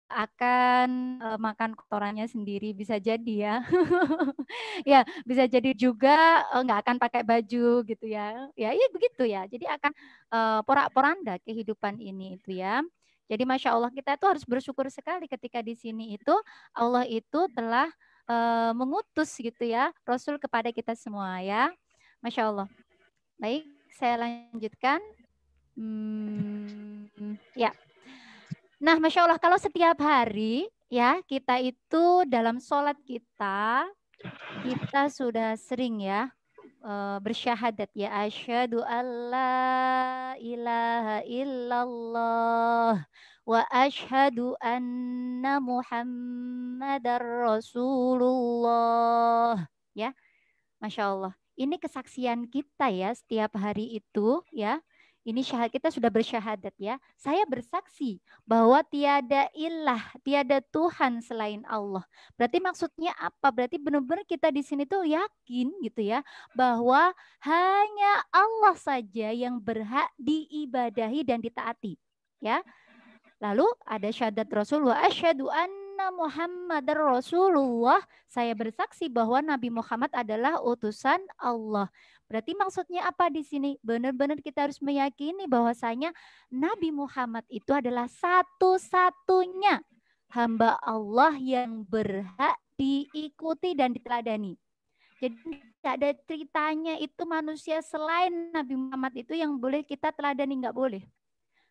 akan makan kotorannya sendiri, bisa jadi ya. Ya, bisa jadi juga nggak akan pakai baju gitu ya. Ya, iya begitu ya. Jadi akan porak-poranda kehidupan ini itu ya. Jadi Masya Allah kita itu harus bersyukur sekali ketika di sini itu Allah itu telah mengutus gitu ya Rasul kepada kita semua ya. Masya Allah. Baik, saya lanjutkan. Ya. Nah, Masya Allah, kalau setiap hari ya kita itu dalam sholat kita sudah sering ya bersyahadat ya asyhadu alla ilaha illallah wa asyhadu anna Muhammadar Rasulullah ya. Masya Allah. Ini kesaksian kita ya setiap hari itu ya. Ini kita sudah bersyahadat ya. Saya bersaksi bahwa tiada ilah, tiada Tuhan selain Allah. Berarti maksudnya apa? Berarti benar-benar kita di sini tuh yakin gitu ya bahwa hanya Allah saja yang berhak diibadahi dan ditaati. Ya. Lalu ada syahadat Rasulullah asyhadu anna Muhammadar Rasulullah. Saya bersaksi bahwa Nabi Muhammad adalah utusan Allah. Berarti maksudnya apa di sini? Benar-benar kita harus meyakini bahwasanya Nabi Muhammad itu adalah satu-satunya hamba Allah yang berhak diikuti dan diteladani. Jadi tidak ada ceritanya itu manusia selain Nabi Muhammad itu yang boleh kita teladani, nggak boleh.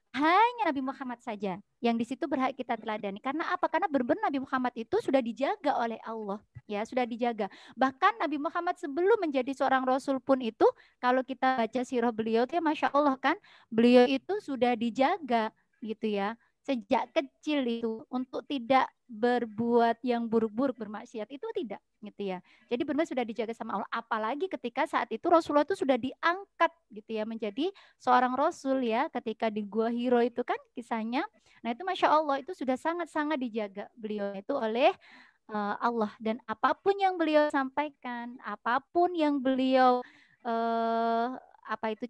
Hanya Nabi Muhammad saja yang di situ berhak kita teladani. Karena apa? Karena benar-benar Nabi Muhammad itu sudah dijaga oleh Allah. Ya, sudah dijaga. Bahkan Nabi Muhammad sebelum menjadi seorang Rasul pun itu, kalau kita baca sirah beliau, ya Masya Allah kan, beliau itu sudah dijaga gitu ya. Sejak kecil itu untuk tidak berbuat yang buruk-buruk, bermaksiat itu tidak gitu ya. Jadi benar sudah dijaga sama Allah. Apalagi ketika saat itu Rasulullah itu sudah diangkat gitu ya menjadi seorang Rasul ya ketika di Gua Hiro itu kan kisahnya. Nah itu Masya Allah itu sudah sangat-sangat dijaga beliau itu oleh Allah. Dan apapun yang beliau sampaikan, apapun yang beliau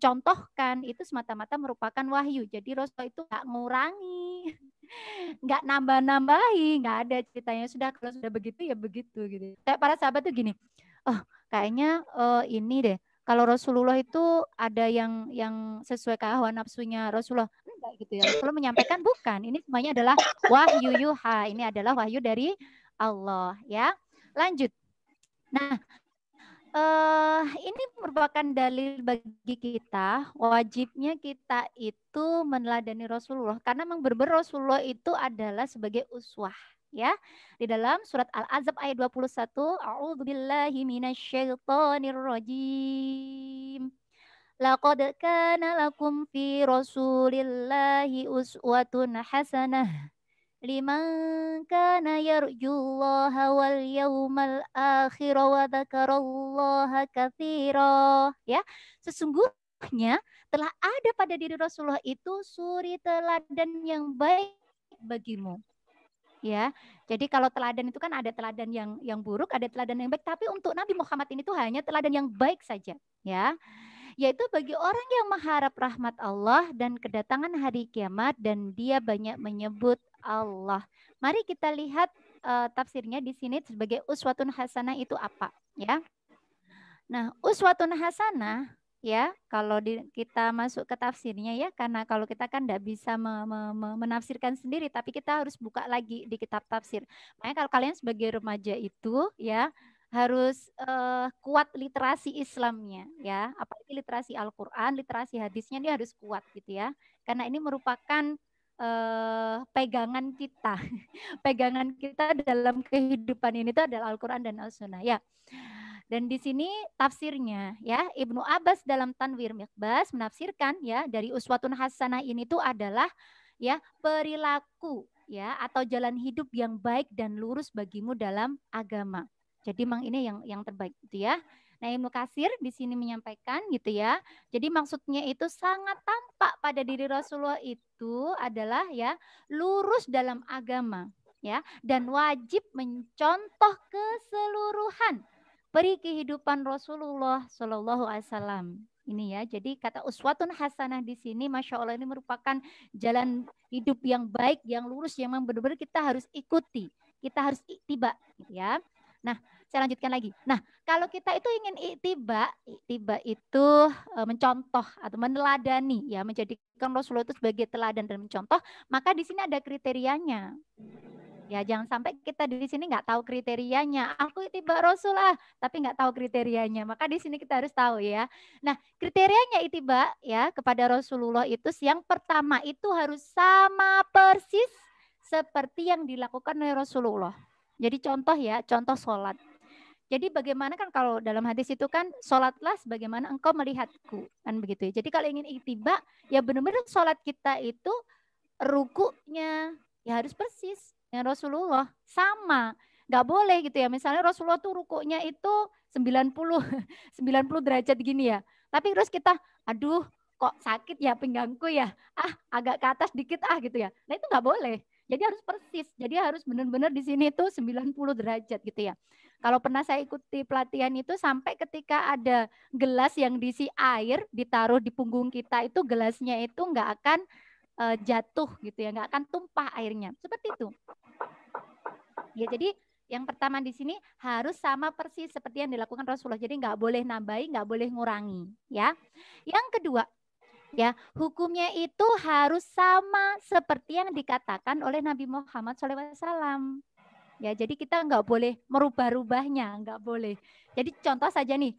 contohkan itu semata-mata merupakan wahyu. Jadi Rasul itu nggak ngurangi, nggak nambah-nambahi, nggak ada ceritanya. Sudah kalau sudah begitu ya begitu gitu. Kayak para sahabat tuh gini, kayaknya ini deh. Kalau Rasulullah itu ada yang sesuai kehawa nafsunya Rasulullah, enggak gitu ya. Rasulullah menyampaikan bukan. Ini semuanya adalah wahyu yuha. Ini adalah wahyu dari Allah ya. Lanjut. Nah, ini merupakan dalil bagi kita wajibnya kita itu meneladani Rasulullah karena memang benar-benar Rasulullah itu adalah sebagai uswah ya. Di dalam surat Al-Ahzab ayat 21, a'udzubillahi minasyaitonirrajim. Laqad kana lakum fi Rasulillahi uswatun hasanah liman kana yarjullaha wal yawmal akhir wa dzakarallaha katsira. Ya, sesungguhnya telah ada pada diri Rasulullah itu suri teladan yang baik bagimu. Ya, jadi kalau teladan itu kan ada teladan yang buruk, ada teladan yang baik, tapi untuk Nabi Muhammad ini tuh hanya teladan yang baik saja, ya. Yaitu bagi orang yang mengharap rahmat Allah dan kedatangan hari kiamat dan dia banyak menyebut Allah. Mari kita lihat tafsirnya di sini sebagai uswatun hasanah itu apa, ya. Nah, uswatun hasanah ya, kalau kita masuk ke tafsirnya ya, karena kalau kita kan tidak bisa menafsirkan sendiri, tapi kita harus buka lagi di kitab tafsir. Makanya kalau kalian sebagai remaja itu ya harus kuat literasi Islamnya ya, apalagi literasi Al-Quran, literasi hadisnya dia harus kuat gitu ya, karena ini merupakan pegangan kita, pegangan kita dalam kehidupan ini itu adalah Al-Quran dan As-Sunnah ya. Dan di sini tafsirnya ya, Ibnu Abbas dalam Tanwir Miqbas menafsirkan ya dari uswatun hasanah ini tuh adalah ya perilaku ya atau jalan hidup yang baik dan lurus bagimu dalam agama. Jadi memang ini yang terbaik gitu ya. Nah, Ibnu Katsir di sini menyampaikan gitu ya. Jadi maksudnya itu sangat tampak pada diri Rasulullah itu adalah ya lurus dalam agama ya dan wajib mencontoh keseluruhan peri kehidupan Rasulullah Shallallahu Alaihi Wasallam. Ini ya, jadi kata uswatun hasanah di sini, masya Allah ini merupakan jalan hidup yang baik, yang lurus, yang memang benar-benar kita harus ikuti, kita harus ittiba, gitu ya. Nah, saya lanjutkan lagi. Nah, kalau kita itu ingin ittiba itu mencontoh atau meneladani, ya, menjadikan Rasulullah itu sebagai teladan dan mencontoh, maka di sini ada kriterianya. Ya, jangan sampai kita di sini nggak tahu kriterianya. Aku ittiba Rasul tapi nggak tahu kriterianya. Maka di sini kita harus tahu ya. Nah, kriterianya ittiba ya kepada Rasulullah itu yang pertama itu harus sama persis seperti yang dilakukan oleh Rasulullah. Jadi contoh ya, contoh sholat. Jadi bagaimana kan kalau dalam hadis itu kan sholatlah sebagaimana engkau melihatku kan begitu ya. Jadi kalau ingin ittiba ya benar-benar sholat kita itu rukunya ya harus persis yang Rasulullah sama, nggak boleh gitu ya. Misalnya Rasulullah tuh rukuknya itu 90 derajat gini ya. Tapi terus kita, aduh kok sakit ya pinggangku ya, agak ke atas dikit gitu ya. Nah itu nggak boleh. Jadi harus persis. Jadi harus benar-benar di sini tuh 90 derajat gitu ya. Kalau pernah saya ikuti pelatihan itu sampai ketika ada gelas yang diisi air ditaruh di punggung kita itu gelasnya itu nggak akan jatuh gitu ya, nggak akan tumpah airnya. Seperti itu. Ya, jadi yang pertama di sini harus sama persis seperti yang dilakukan Rasulullah. Jadi nggak boleh nambahi, nggak boleh ngurangi. Ya. Yang kedua, ya hukumnya itu harus sama seperti yang dikatakan oleh Nabi Muhammad SAW. Ya, jadi kita nggak boleh merubah-rubahnya, nggak boleh. Jadi contoh saja nih,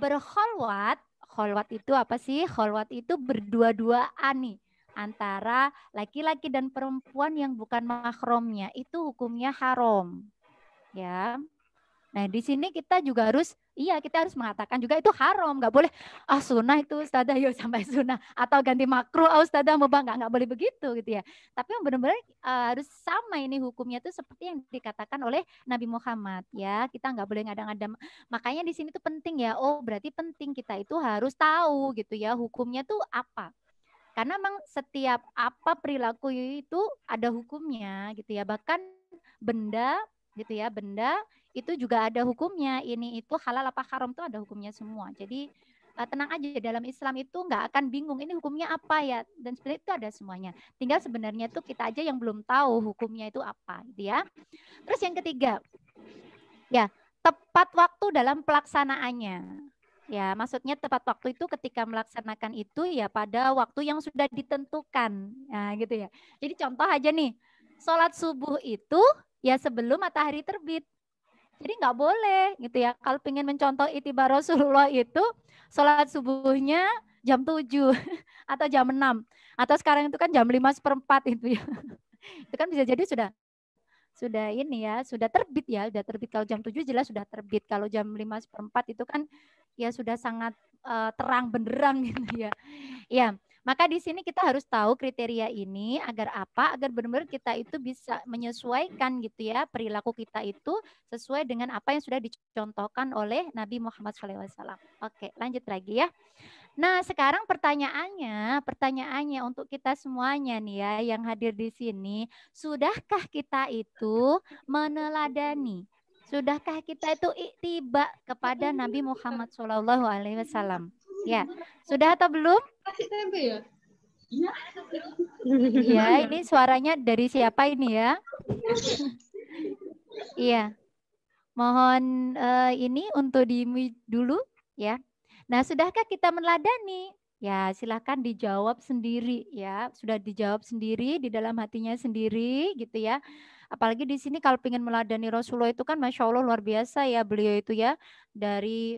berkholwat. Kholwat itu apa sih? Kholwat itu berdua-duaan nih antara laki-laki dan perempuan yang bukan mahramnya. Itu hukumnya haram. Ya. Nah, di sini kita juga harus kita harus mengatakan juga itu haram, nggak boleh sunnah itu ustadzah yuk sampai sunnah atau ganti makruh ustadzah mubah, nggak boleh begitu gitu ya. Tapi yang benar-benar harus sama ini hukumnya itu seperti yang dikatakan oleh Nabi Muhammad ya. Kita nggak boleh ngada-ngada. Makanya di sini tuh penting ya. Oh, berarti penting kita itu harus tahu gitu ya hukumnya tuh apa. Karena memang setiap apa perilaku itu ada hukumnya gitu ya. Bahkan benda gitu ya, benda itu juga ada hukumnya. Ini itu halal apa haram itu ada hukumnya semua. Jadi tenang aja, dalam Islam itu nggak akan bingung ini hukumnya apa ya, dan sebenarnya itu ada semuanya. Tinggal sebenarnya tuh kita aja yang belum tahu hukumnya itu apa gitu ya. Terus yang ketiga, ya tepat waktu dalam pelaksanaannya. Ya, maksudnya tepat waktu itu ketika melaksanakan itu ya pada waktu yang sudah ditentukan. Nah, gitu ya. Jadi contoh aja nih, sholat subuh itu ya sebelum matahari terbit. Jadi nggak boleh gitu ya. Kalau ingin mencontoh ittiba Rasulullah itu sholat subuhnya jam 7 atau jam 6. Atau sekarang itu kan jam 5:04 itu ya. Itu kan bisa jadi sudah ini ya, sudah terbit ya. Sudah terbit kalau jam 7 jelas sudah terbit. Kalau jam 5:04 itu kan ya sudah sangat terang benderang gitu ya. Ya. Maka di sini kita harus tahu kriteria ini agar apa? Agar benar-benar kita itu bisa menyesuaikan gitu ya perilaku kita itu sesuai dengan apa yang sudah dicontohkan oleh Nabi Muhammad SAW. Oke, lanjut lagi ya. Nah, sekarang pertanyaannya untuk kita semuanya nih ya yang hadir di sini, sudahkah kita itu meneladani? Sudahkah kita itu ittiba kepada Nabi Muhammad SAW? Ya, sudah atau belum? Iya, ini suaranya dari siapa ini ya? Iya, mohon ini untuk di-mute dulu ya. Nah, sudahkah kita meneladani? Ya, silakan dijawab sendiri ya. Sudah dijawab sendiri di dalam hatinya sendiri gitu ya. Apalagi di sini kalau ingin meladani Rasulullah itu kan Masya Allah luar biasa ya beliau itu ya. Dari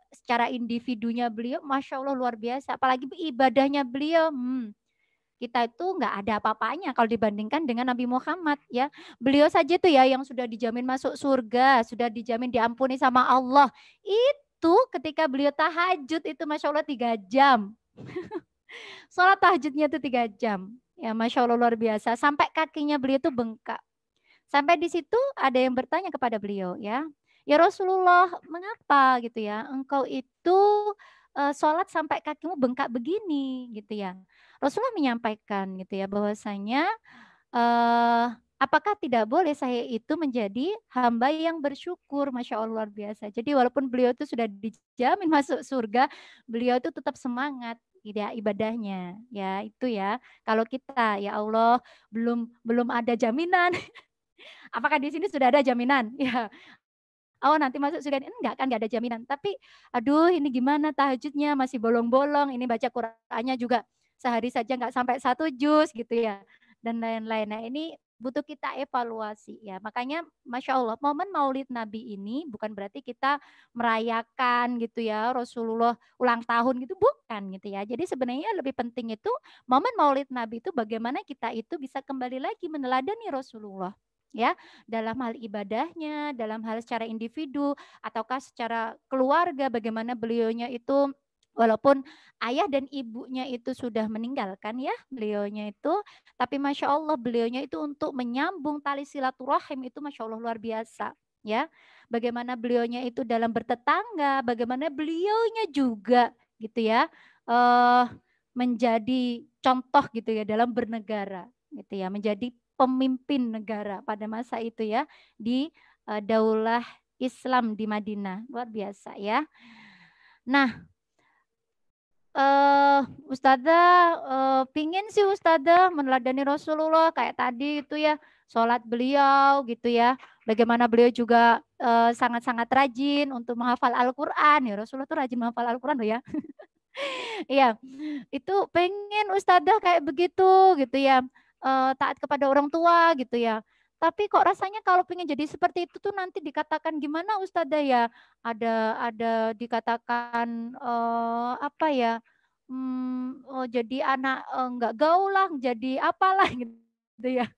secara individunya beliau Masya Allah luar biasa. Apalagi ibadahnya beliau. Kita itu nggak ada apa-apanya kalau dibandingkan dengan Nabi Muhammad ya. Beliau saja tuh ya yang sudah dijamin masuk surga. Sudah dijamin diampuni sama Allah. Itu ketika beliau tahajud itu Masya Allah 3 jam. Sholat tahajudnya itu 3 jam. Ya Masya Allah luar biasa. Sampai kakinya beliau itu bengkak. Sampai di situ ada yang bertanya kepada beliau ya. Ya Rasulullah, mengapa gitu ya engkau itu sholat sampai kakimu bengkak begini gitu ya. Rasulullah menyampaikan gitu ya bahwasanya apakah tidak boleh saya itu menjadi hamba yang bersyukur, Masya Allah luar biasa. Jadi walaupun beliau itu sudah dijamin masuk surga, beliau itu tetap semangat ya ibadahnya. Ya itu ya. Kalau kita ya Allah belum ada jaminan. Apakah di sini sudah ada jaminan? Ya. Oh nanti masuk surga enggak kan, enggak ada jaminan. Tapi aduh ini gimana tahajudnya masih bolong-bolong, ini baca Qur'annya juga sehari saja enggak sampai 1 juz gitu ya. Dan lain-lain. Nah ini butuh kita evaluasi ya. Makanya Masya Allah momen Maulid Nabi ini bukan berarti kita merayakan gitu ya Rasulullah ulang tahun gitu, bukan gitu ya. Jadi sebenarnya lebih penting itu momen Maulid Nabi itu bagaimana kita itu bisa kembali lagi meneladani Rasulullah ya, dalam hal ibadahnya, dalam hal secara individu ataukah secara keluarga bagaimana beliaunya itu walaupun ayah dan ibunya itu sudah meninggalkan ya beliaunya itu, tapi Masya Allah beliaunya itu untuk menyambung tali silaturahim itu Masya Allah luar biasa ya. Bagaimana beliaunya itu dalam bertetangga, bagaimana beliaunya juga gitu ya menjadi contoh gitu ya dalam bernegara gitu ya, menjadi pemimpin negara pada masa itu ya di Daulah Islam di Madinah. Luar biasa ya. Nah, Ustadzah pingin sih Ustadzah meneladani Rasulullah kayak tadi itu ya, sholat beliau gitu ya. Bagaimana beliau juga sangat-sangat rajin untuk menghafal Al-Quran. Ya Rasulullah tuh rajin menghafal Al-Quran loh ya. Iya, itu pengen Ustadzah kayak begitu gitu ya, taat kepada orang tua gitu ya. Tapi kok rasanya kalau pengen jadi seperti itu tuh nanti dikatakan gimana Ustadzah ya? Ada dikatakan apa ya? Oh jadi anak enggak gaul lah, jadi apalah gitu ya.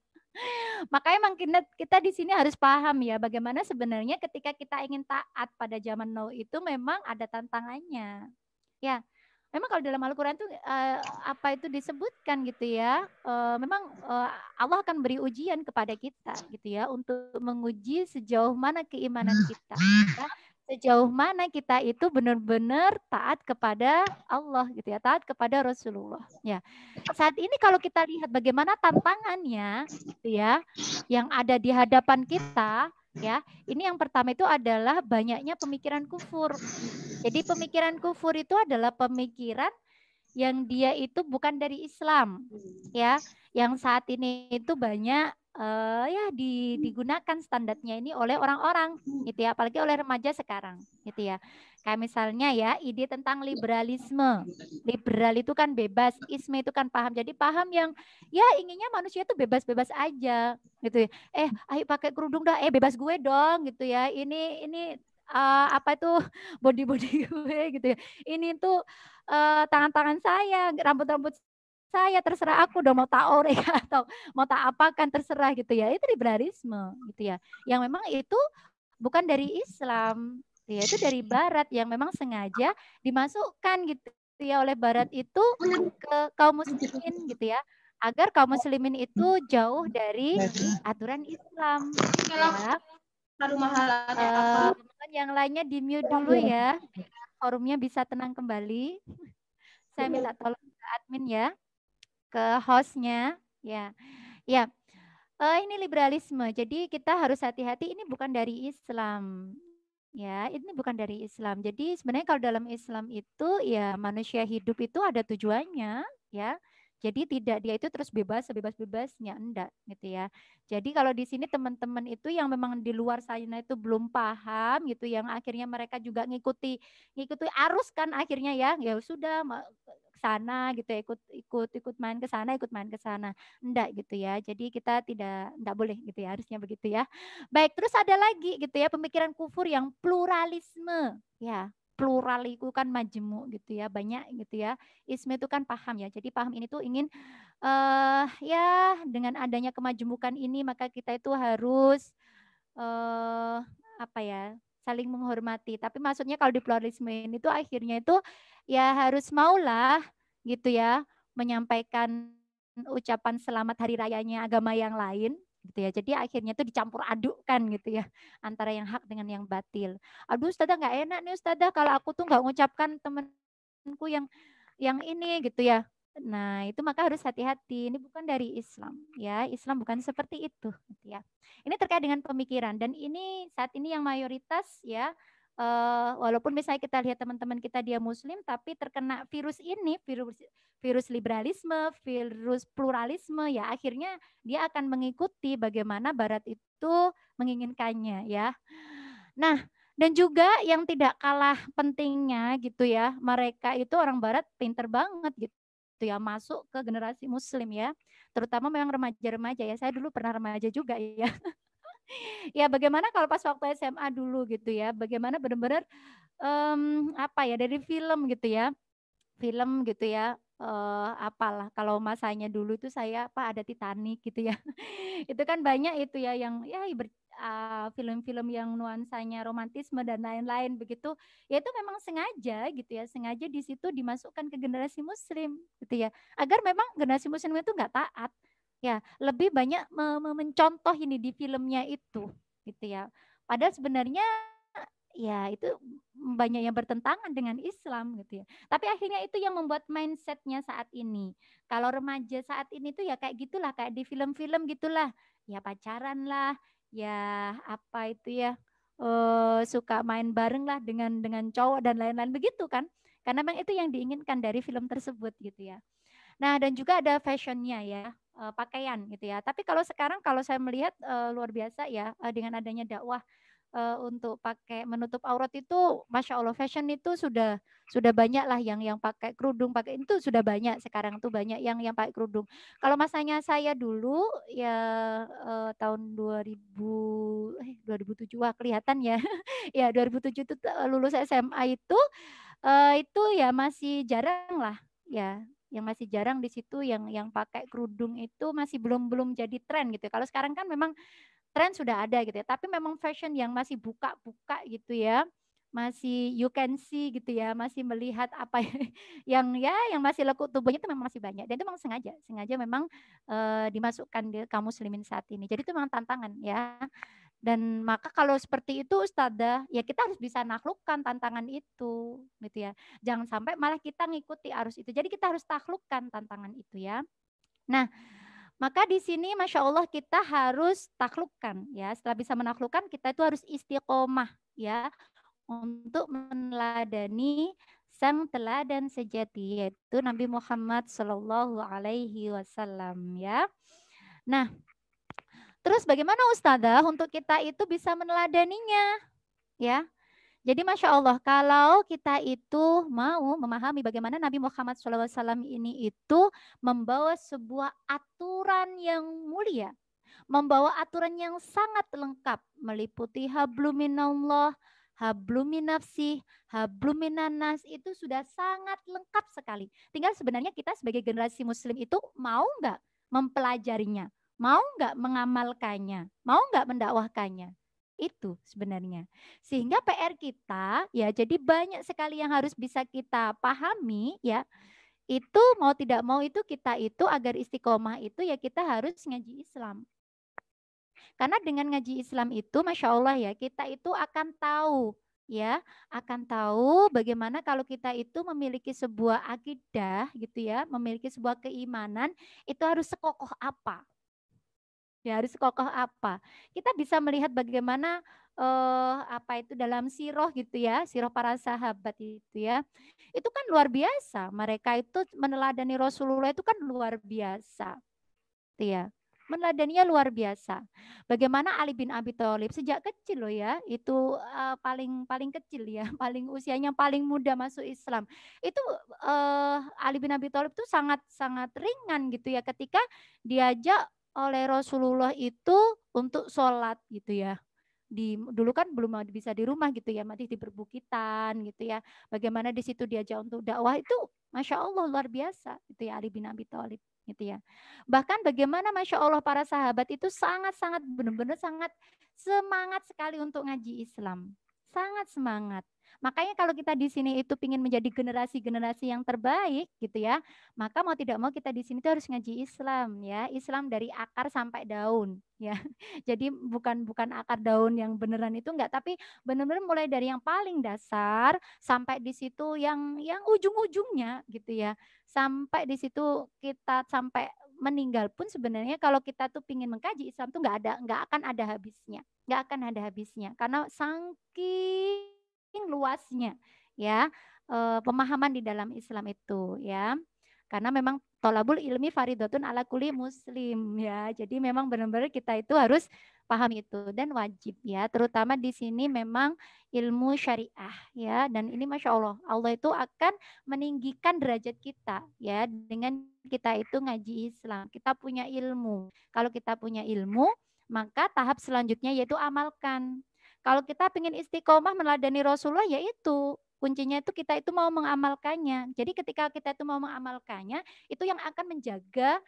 Makanya emang kita di sini harus paham ya bagaimana sebenarnya ketika kita ingin taat pada zaman now itu memang ada tantangannya. Ya, memang kalau dalam Al-Quran itu apa itu disebutkan gitu ya, memang Allah akan beri ujian kepada kita gitu ya untuk menguji sejauh mana keimanan kita, ya. Sejauh mana kita itu benar-benar taat kepada Allah gitu ya, taat kepada Rasulullah. Ya, saat ini kalau kita lihat bagaimana tantangannya gitu ya, yang ada di hadapan kita ya, ini yang pertama itu adalah banyaknya pemikiran kufur. Jadi pemikiran kufur itu adalah pemikiran yang dia itu bukan dari Islam, ya, yang saat ini itu banyak ya digunakan standarnya ini oleh orang-orang, gitu ya, apalagi oleh remaja sekarang, gitu ya. Kayak misalnya ya ide tentang liberalisme, liberal itu kan bebas, isme itu kan paham, jadi paham yang ya inginnya manusia itu bebas-bebas aja, gitu ya. Ayo pakai kerudung dah, bebas gue dong, gitu ya. Ini apa itu body gue gitu ya. Ini tuh tangan-tangan saya, rambut-rambut saya terserah aku dong mau tak orek atau mau tak apakan terserah gitu ya. Itu liberalisme gitu ya. Yang memang itu bukan dari Islam, ya itu dari Barat yang memang sengaja dimasukkan gitu ya oleh Barat itu ke kaum muslimin gitu ya. Agar kaum muslimin itu jauh dari aturan Islam. Ya. Teman-teman yang lainnya di mute dulu ya. Forumnya bisa tenang kembali. Saya minta tolong ke admin ya, ke hostnya, ya, ya. Ini liberalisme. Jadi kita harus hati-hati. Ini bukan dari Islam, ya. Ini bukan dari Islam. Jadi sebenarnya kalau dalam Islam itu ya manusia hidup itu ada tujuannya, ya. Jadi tidak dia itu terus bebas sebebas-bebasnya, enggak gitu ya. Jadi kalau di sini teman-teman itu yang memang di luar sana itu belum paham gitu, yang akhirnya mereka juga ngikuti arus kan akhirnya ya sudah ke sana gitu ya, ikut main ke sana, enggak gitu ya. Jadi kita tidak boleh gitu ya, harusnya begitu ya. Baik, terus ada lagi gitu ya pemikiran kufur yang pluralisme ya. Plural itu kan majemuk gitu ya, banyak gitu ya. Isme itu kan paham ya. Jadi paham ini tuh ingin ya dengan adanya kemajemukan ini maka kita itu harus apa ya? Saling menghormati. Tapi maksudnya kalau di pluralisme ini tuh akhirnya itu ya harus maulah gitu ya menyampaikan ucapan selamat hari rayanya agama yang lain gitu ya. Jadi akhirnya itu dicampur adukkan gitu ya antara yang hak dengan yang batil. Aduh Ustazah nggak enak nih Ustazah kalau aku tuh nggak mengucapkan temanku yang ini gitu ya. Nah, itu maka harus hati-hati. Ini bukan dari Islam ya. Islam bukan seperti itu gitu ya. Ini terkait dengan pemikiran dan ini saat ini yang mayoritas ya walaupun misalnya kita lihat teman-teman kita dia muslim tapi terkena virus ini, virus liberalisme, virus pluralisme ya akhirnya dia akan mengikuti bagaimana barat itu menginginkannya ya. Nah, dan juga yang tidak kalah pentingnya gitu ya, mereka itu orang barat pinter banget gitu ya masuk ke generasi muslim ya. Terutama memang remaja-remaja ya. Saya dulu pernah remaja juga ya. Ya bagaimana kalau pas waktu SMA dulu gitu ya, bagaimana benar-benar apa ya dari film gitu ya. Film gitu ya, apalah kalau masanya dulu itu saya apa ada Titanic gitu ya. Itu kan banyak itu ya yang ya film-film yang nuansanya romantisme dan lain-lain begitu. Ya itu memang sengaja gitu ya, sengaja di situ dimasukkan ke generasi muslim gitu ya. Agar memang generasi muslim itu enggak taat. Ya, lebih banyak mencontoh ini di filmnya itu gitu ya. Padahal sebenarnya ya itu banyak yang bertentangan dengan Islam gitu ya. Tapi akhirnya itu yang membuat mindsetnya saat ini. Kalau remaja saat ini tuh ya kayak gitulah, kayak di film-film gitulah. Ya pacaran lah, ya apa itu ya suka main bareng lah dengan cowok dan lain-lain begitu kan. Karena memang itu yang diinginkan dari film tersebut gitu ya. Nah dan juga ada fashionnya ya, pakaian gitu ya. Tapi kalau sekarang kalau saya melihat luar biasa ya dengan adanya dakwah untuk pakai menutup aurat itu Masya Allah fashion itu sudah banyak lah yang pakai kerudung pakai itu sudah banyak sekarang tuh banyak yang pakai kerudung. Kalau masanya saya dulu ya tahun 2007 wah kelihatan ya ya 2007 itu lulus SMA itu ya masih jarang lah ya yang masih jarang di situ yang pakai kerudung itu masih belum jadi tren gitu. Kalau sekarang kan memang tren sudah ada gitu ya. Tapi memang fashion yang masih buka-buka gitu ya. Masih you can see gitu ya, masih melihat apa yang masih lekuk tubuhnya itu memang masih banyak dan itu memang sengaja memang dimasukkan di kaum muslimin saat ini. Jadi itu memang tantangan ya. Dan maka kalau seperti itu Ustadzah, ya kita harus bisa naklukkan tantangan itu gitu ya. Jangan sampai malah kita ngikuti arus itu. Jadi kita harus taklukkan tantangan itu ya. Nah, maka di sini Masya Allah kita harus taklukkan ya. Setelah bisa menaklukkan kita itu harus istiqomah ya untuk meneladani sang teladan sejati yaitu Nabi Muhammad Shallallahu Alaihi Wasallam ya. Nah, terus bagaimana Ustazah untuk kita itu bisa meneladaninya ya? Jadi Masya Allah kalau kita itu mau memahami bagaimana Nabi Muhammad SAW ini itu membawa sebuah aturan yang mulia. Membawa aturan yang sangat lengkap. Meliputi habluminallah, habluminafsih, habluminanas itu sudah sangat lengkap sekali. Tinggal sebenarnya kita sebagai generasi muslim itu mau nggak mempelajarinya? Mau nggak mengamalkannya? Mau nggak mendakwahkannya? Itu sebenarnya. Sehingga PR kita ya jadi banyak sekali yang harus bisa kita pahami ya. Itu mau tidak mau itu kita itu agar istiqomah itu ya kita harus ngaji Islam. Karena dengan ngaji Islam itu Masya Allah ya kita itu akan tahu ya, akan tahu bagaimana kalau kita itu memiliki sebuah akidah gitu ya, memiliki sebuah keimanan itu harus sekokoh apa. Ya harus kokoh apa? Kita bisa melihat bagaimana apa itu dalam siroh gitu ya, siroh para sahabat itu ya. Itu kan luar biasa. Mereka itu meneladani Rasulullah itu kan luar biasa. Gitu ya. Meneladaninya luar biasa. Bagaimana Ali bin Abi Thalib sejak kecil loh ya, itu paling kecil ya, paling usianya paling muda masuk Islam. Itu Ali bin Abi Thalib itu sangat ringan gitu ya ketika diajak oleh Rasulullah itu untuk sholat gitu ya. Dulu kan belum bisa di rumah gitu ya, masih di perbukitan gitu ya. Bagaimana di situ diajak untuk dakwah itu Masya Allah luar biasa gitu ya Ali bin Abi Thalib gitu ya. Bahkan bagaimana Masya Allah para sahabat itu sangat-sangat benar-benar sangat semangat sekali untuk ngaji Islam. Sangat semangat. Makanya kalau kita di sini itu ingin menjadi generasi-generasi yang terbaik gitu ya, maka mau tidak mau kita di sini tuh harus ngaji Islam ya, Islam dari akar sampai daun ya. Jadi bukan akar daun yang beneran itu enggak, tapi benar-benar mulai dari yang paling dasar sampai di situ yang ujung-ujungnya gitu ya. Sampai di situ kita sampai meninggal pun sebenarnya kalau kita tuh pingin mengkaji Islam tuh nggak akan ada habisnya, nggak akan ada habisnya karena saking luasnya ya pemahaman di dalam Islam itu ya. Karena memang tolabul ilmi faridatun ala kulli muslim ya. Jadi memang benar-benar kita itu harus paham itu dan wajib ya. Terutama di sini memang ilmu syariah ya. Dan ini Masya Allah, Allah itu akan meninggikan derajat kita ya dengan kita itu ngaji Islam. Kita punya ilmu. Kalau kita punya ilmu, maka tahap selanjutnya yaitu amalkan. Kalau kita ingin istiqomah meneladani Rasulullah, yaitu kuncinya itu kita itu mau mengamalkannya. Jadi ketika kita itu mau mengamalkannya, itu yang akan menjaga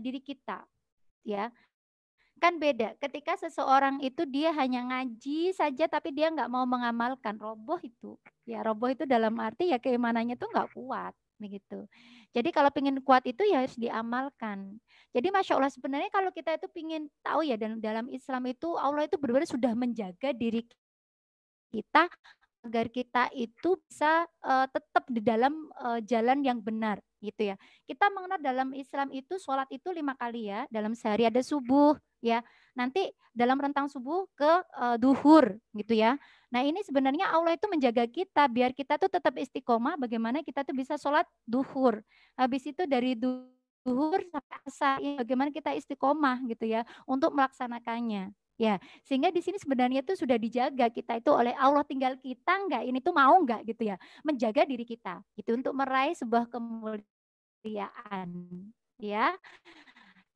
diri kita, ya. Kan beda ketika seseorang itu dia hanya ngaji saja tapi dia nggak mau mengamalkan, roboh itu. Ya roboh itu dalam arti ya keimanannya tuh nggak kuat begitu. Jadi kalau pengen kuat itu ya harus diamalkan. Jadi Masya Allah sebenarnya kalau kita itu pengen tahu ya dalam Islam itu Allah itu benar-benar sudah menjaga diri kita agar kita itu bisa tetap di dalam jalan yang benar gitu ya. Kita mengenal dalam Islam itu sholat itu 5 kali ya, dalam sehari ada subuh ya. Nanti dalam rentang subuh ke duhur gitu ya. Nah ini sebenarnya Allah itu menjaga kita biar kita tuh tetap istiqomah bagaimana kita tuh bisa sholat duhur. Habis itu dari duhur sampai asar, ya, bagaimana kita istiqomah gitu ya untuk melaksanakannya. Ya, sehingga di sini sebenarnya itu sudah dijaga kita itu oleh Allah, tinggal kita enggak ini tuh mau enggak gitu ya, menjaga diri kita gitu untuk meraih sebuah kemuliaan ya.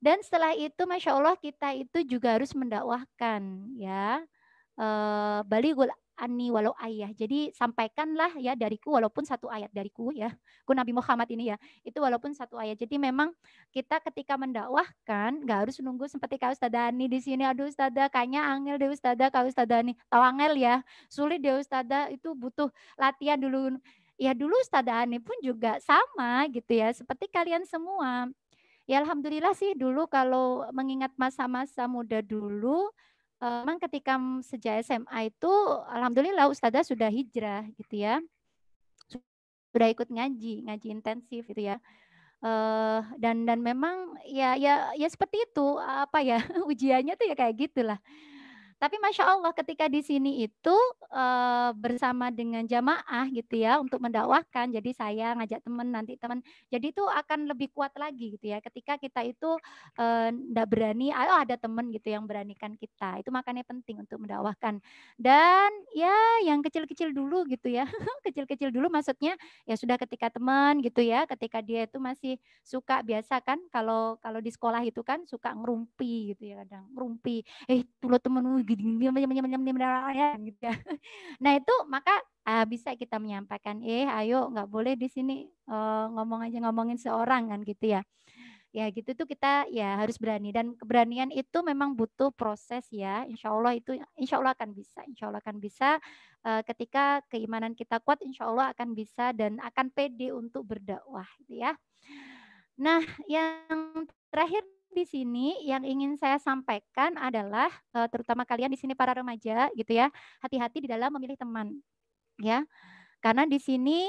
Dan setelah itu Masya Allah kita itu juga harus mendakwahkan ya. Balighul anni walau ayah. Jadi sampaikanlah ya dariku walaupun satu ayat dariku ya. Ku Nabi Muhammad ini ya. Itu walaupun satu ayat. Jadi memang kita ketika mendakwahkan nggak harus nunggu seperti Kak Ustadzah Ani di sini. Aduh Ustadzah kayaknya angel deh Ustadzah, Kak Ustadzah Ani. Tahu angel ya. Sulit deh Ustadzah, itu butuh latihan dulu. Ya dulu Ustadzah Ani pun juga sama gitu ya. Seperti kalian semua. Ya alhamdulillah sih dulu kalau mengingat masa-masa muda dulu memang ketika sejak SMA itu alhamdulillah Ustazah sudah hijrah gitu ya. Sudah ikut ngaji intensif gitu ya. Dan memang ya seperti itu apa ya ujiannya tuh ya kayak gitulah. Tapi Masya Allah ketika di sini itu bersama dengan jamaah gitu ya untuk mendakwahkan. Jadi saya ngajak teman, nanti teman. Jadi itu akan lebih kuat lagi gitu ya. Ketika kita itu enggak berani, ada teman gitu yang beranikan kita. Itu makanya penting untuk mendakwahkan. Dan ya yang kecil-kecil dulu gitu ya. Kecil-kecil dulu maksudnya ya sudah ketika teman gitu ya. Ketika dia itu masih suka biasa kan kalau di sekolah itu kan suka ngerumpi gitu ya kadang. Ngerumpi. Tuh temen gitu ya. Nah itu maka bisa kita menyampaikan ayo nggak boleh di sini ngomong aja ngomongin seorang kan gitu ya. Ya gitu tuh kita ya harus berani dan keberanian itu memang butuh proses ya. Insya Allah akan bisa ketika keimanan kita kuat insya Allah akan bisa dan akan pede untuk berdakwah gitu ya. Nah yang terakhir di sini yang ingin saya sampaikan adalah terutama kalian di sini para remaja gitu ya, hati-hati di dalam memilih teman ya. Karena di sini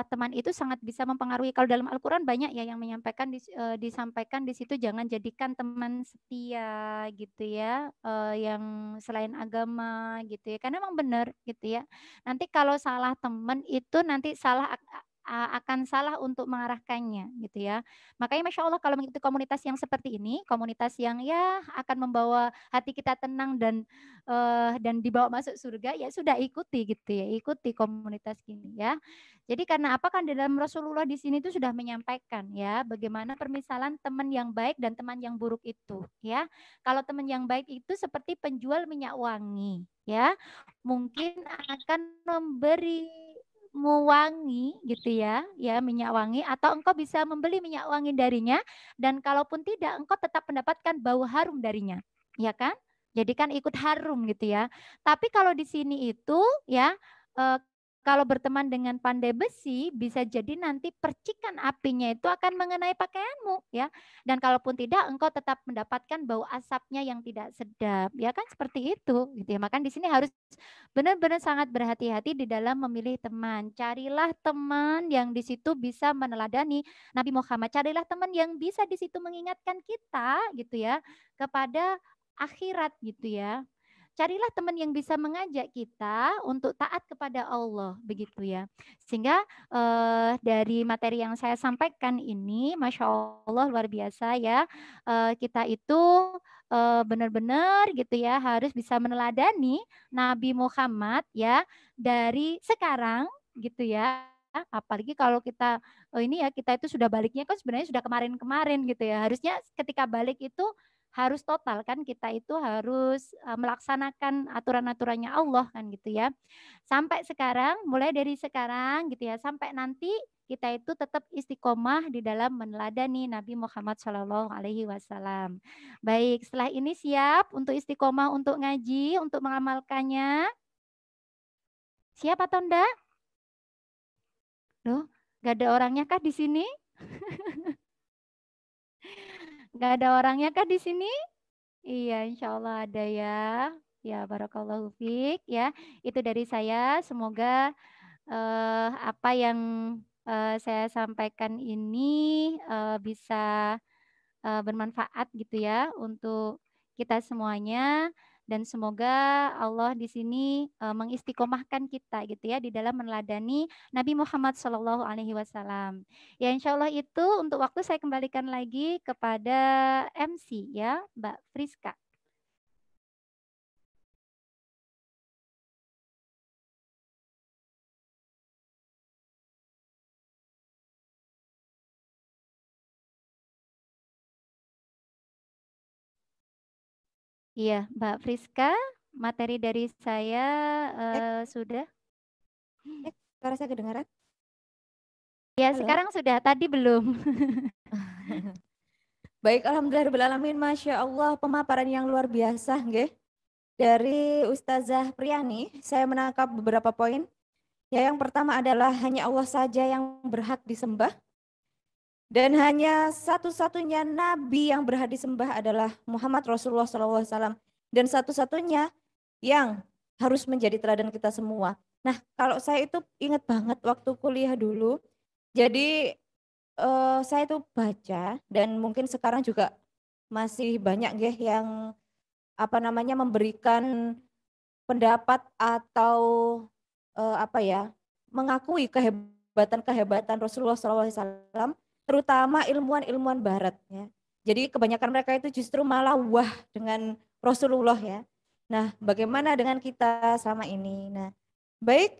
teman itu sangat bisa mempengaruhi. Kalau dalam Al-Qur'an banyak ya yang menyampaikan disampaikan di situ jangan jadikan teman setia gitu ya, yang selain agama gitu ya. Karena memang benar gitu ya. Nanti kalau salah teman itu nanti akan salah untuk mengarahkannya gitu ya. Makanya Masya Allah kalau mengikuti komunitas yang seperti ini, komunitas yang ya akan membawa hati kita tenang dan dibawa masuk surga, ya sudah ikuti gitu ya, ikuti komunitas ini ya. Jadi karena apa kan dalam Rasulullah di sini itu sudah menyampaikan ya bagaimana permisalan teman yang baik dan teman yang buruk itu ya. Kalau teman yang baik itu seperti penjual minyak wangi ya. Mungkin akan memberi wangi gitu ya minyak wangi atau engkau bisa membeli minyak wangi darinya dan kalaupun tidak engkau tetap mendapatkan bau harum darinya ya kan, jadi kan ikut harum gitu ya. Tapi kalau di sini itu ya eh, kalau berteman dengan pandai besi, bisa jadi nanti percikan apinya itu akan mengenai pakaianmu, ya. Dan kalaupun tidak, engkau tetap mendapatkan bau asapnya yang tidak sedap, ya kan seperti itu, gitu ya. Maka di sini harus benar-benar sangat berhati-hati di dalam memilih teman. Carilah teman yang di situ bisa meneladani Nabi Muhammad. Carilah teman yang bisa di situ mengingatkan kita, gitu ya, kepada akhirat, gitu ya. Carilah teman yang bisa mengajak kita untuk taat kepada Allah, begitu ya. Sehingga dari materi yang saya sampaikan ini, Masya Allah luar biasa ya. Kita itu benar-benar gitu ya harus bisa meneladani Nabi Muhammad ya dari sekarang gitu ya. Apalagi kalau kita ini ya kita itu sudah baliknya kan sebenarnya sudah kemarin-kemarin gitu ya. Harusnya ketika balik itu harus total kan kita itu harus melaksanakan aturan-aturannya Allah kan gitu ya. Sampai sekarang, mulai dari sekarang gitu ya, sampai nanti kita itu tetap istiqomah di dalam meneladani Nabi Muhammad Shallallahu Alaihi Wasallam. Baik, setelah ini siap untuk istiqomah untuk ngaji, untuk mengamalkannya. Siap atau enggak? Loh, gak ada orangnya kah di sini? Gak ada orangnya kah di sini? Iya, insya Allah ada ya. Ya, barakallahu fiik ya. Itu dari saya. Semoga apa yang saya sampaikan ini bisa bermanfaat gitu ya untuk kita semuanya. Dan semoga Allah di sini mengistiqomahkan kita gitu ya di dalam meneladani Nabi Muhammad Shallallahu Alaihi Wasallam. Ya insya Allah itu untuk waktu saya kembalikan lagi kepada MC ya Mbak Friska. Iya Mbak Friska, materi dari saya sudah. Suara saya kedengaran? Ya, Halo? sekarang sudah, tadi belum. Baik, alhamdulillahirobbilalamin, Masya Allah, pemaparan yang luar biasa, nggih. Dari Ustazah Priani, saya menangkap beberapa poin. Ya, yang pertama adalah hanya Allah saja yang berhak disembah. Dan hanya satu-satunya Nabi yang berhak disembah adalah Muhammad Rasulullah SAW. Dan satu-satunya yang harus menjadi teladan kita semua. Nah, kalau saya itu ingat banget waktu kuliah dulu. Jadi saya itu baca dan mungkin sekarang juga masih banyak ya yang apa namanya memberikan pendapat atau apa ya mengakui kehebatan Rasulullah SAW, terutama ilmuwan-ilmuwan Barat ya. Jadi kebanyakan mereka itu justru malah wah dengan Rasulullah ya. Nah, bagaimana dengan kita selama ini? Nah, baik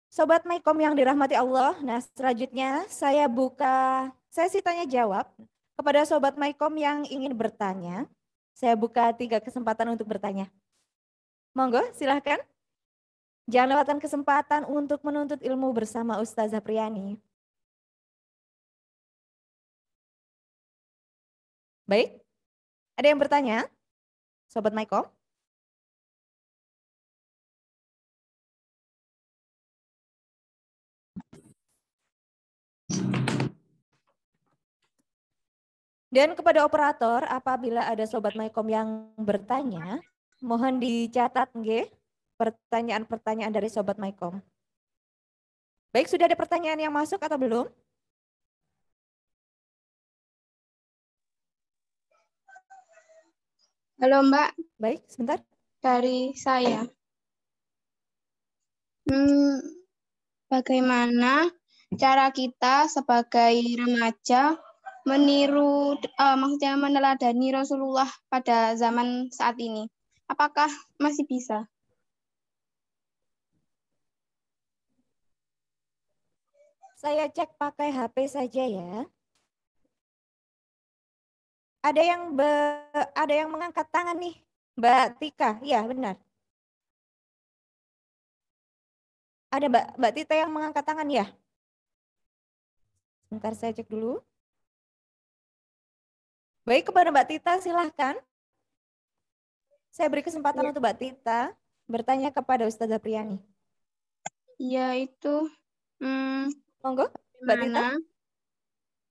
Sobat Maikom yang dirahmati Allah, nah selanjutnya saya buka sesi tanya jawab kepada Sobat Maikom yang ingin bertanya. Saya buka 3 kesempatan untuk bertanya. Monggo silahkan. Jangan lewatkan kesempatan untuk menuntut ilmu bersama Ustazah Priani. Baik, ada yang bertanya? Sobat Maikom? Dan kepada operator, apabila ada Sobat Maikom yang bertanya, mohon dicatat nggih pertanyaan-pertanyaan dari Sobat Maikom. Baik, sudah ada pertanyaan yang masuk atau belum? Halo Mbak. Baik, sebentar. Dari saya. Bagaimana cara kita sebagai remaja meniru, maksudnya meneladani Rasulullah pada zaman saat ini? Apakah masih bisa? Saya cek pakai HP saja ya. Ada yang mengangkat tangan nih, Mbak Tika. Iya, benar. Ada Mbak Tita yang mengangkat tangan ya? Sebentar saya cek dulu. Baik, kepada Mbak Tita silahkan. Saya beri kesempatan untuk Mbak Tita bertanya kepada Ustazah Priani. yaitu Monggo, Mbak Tita.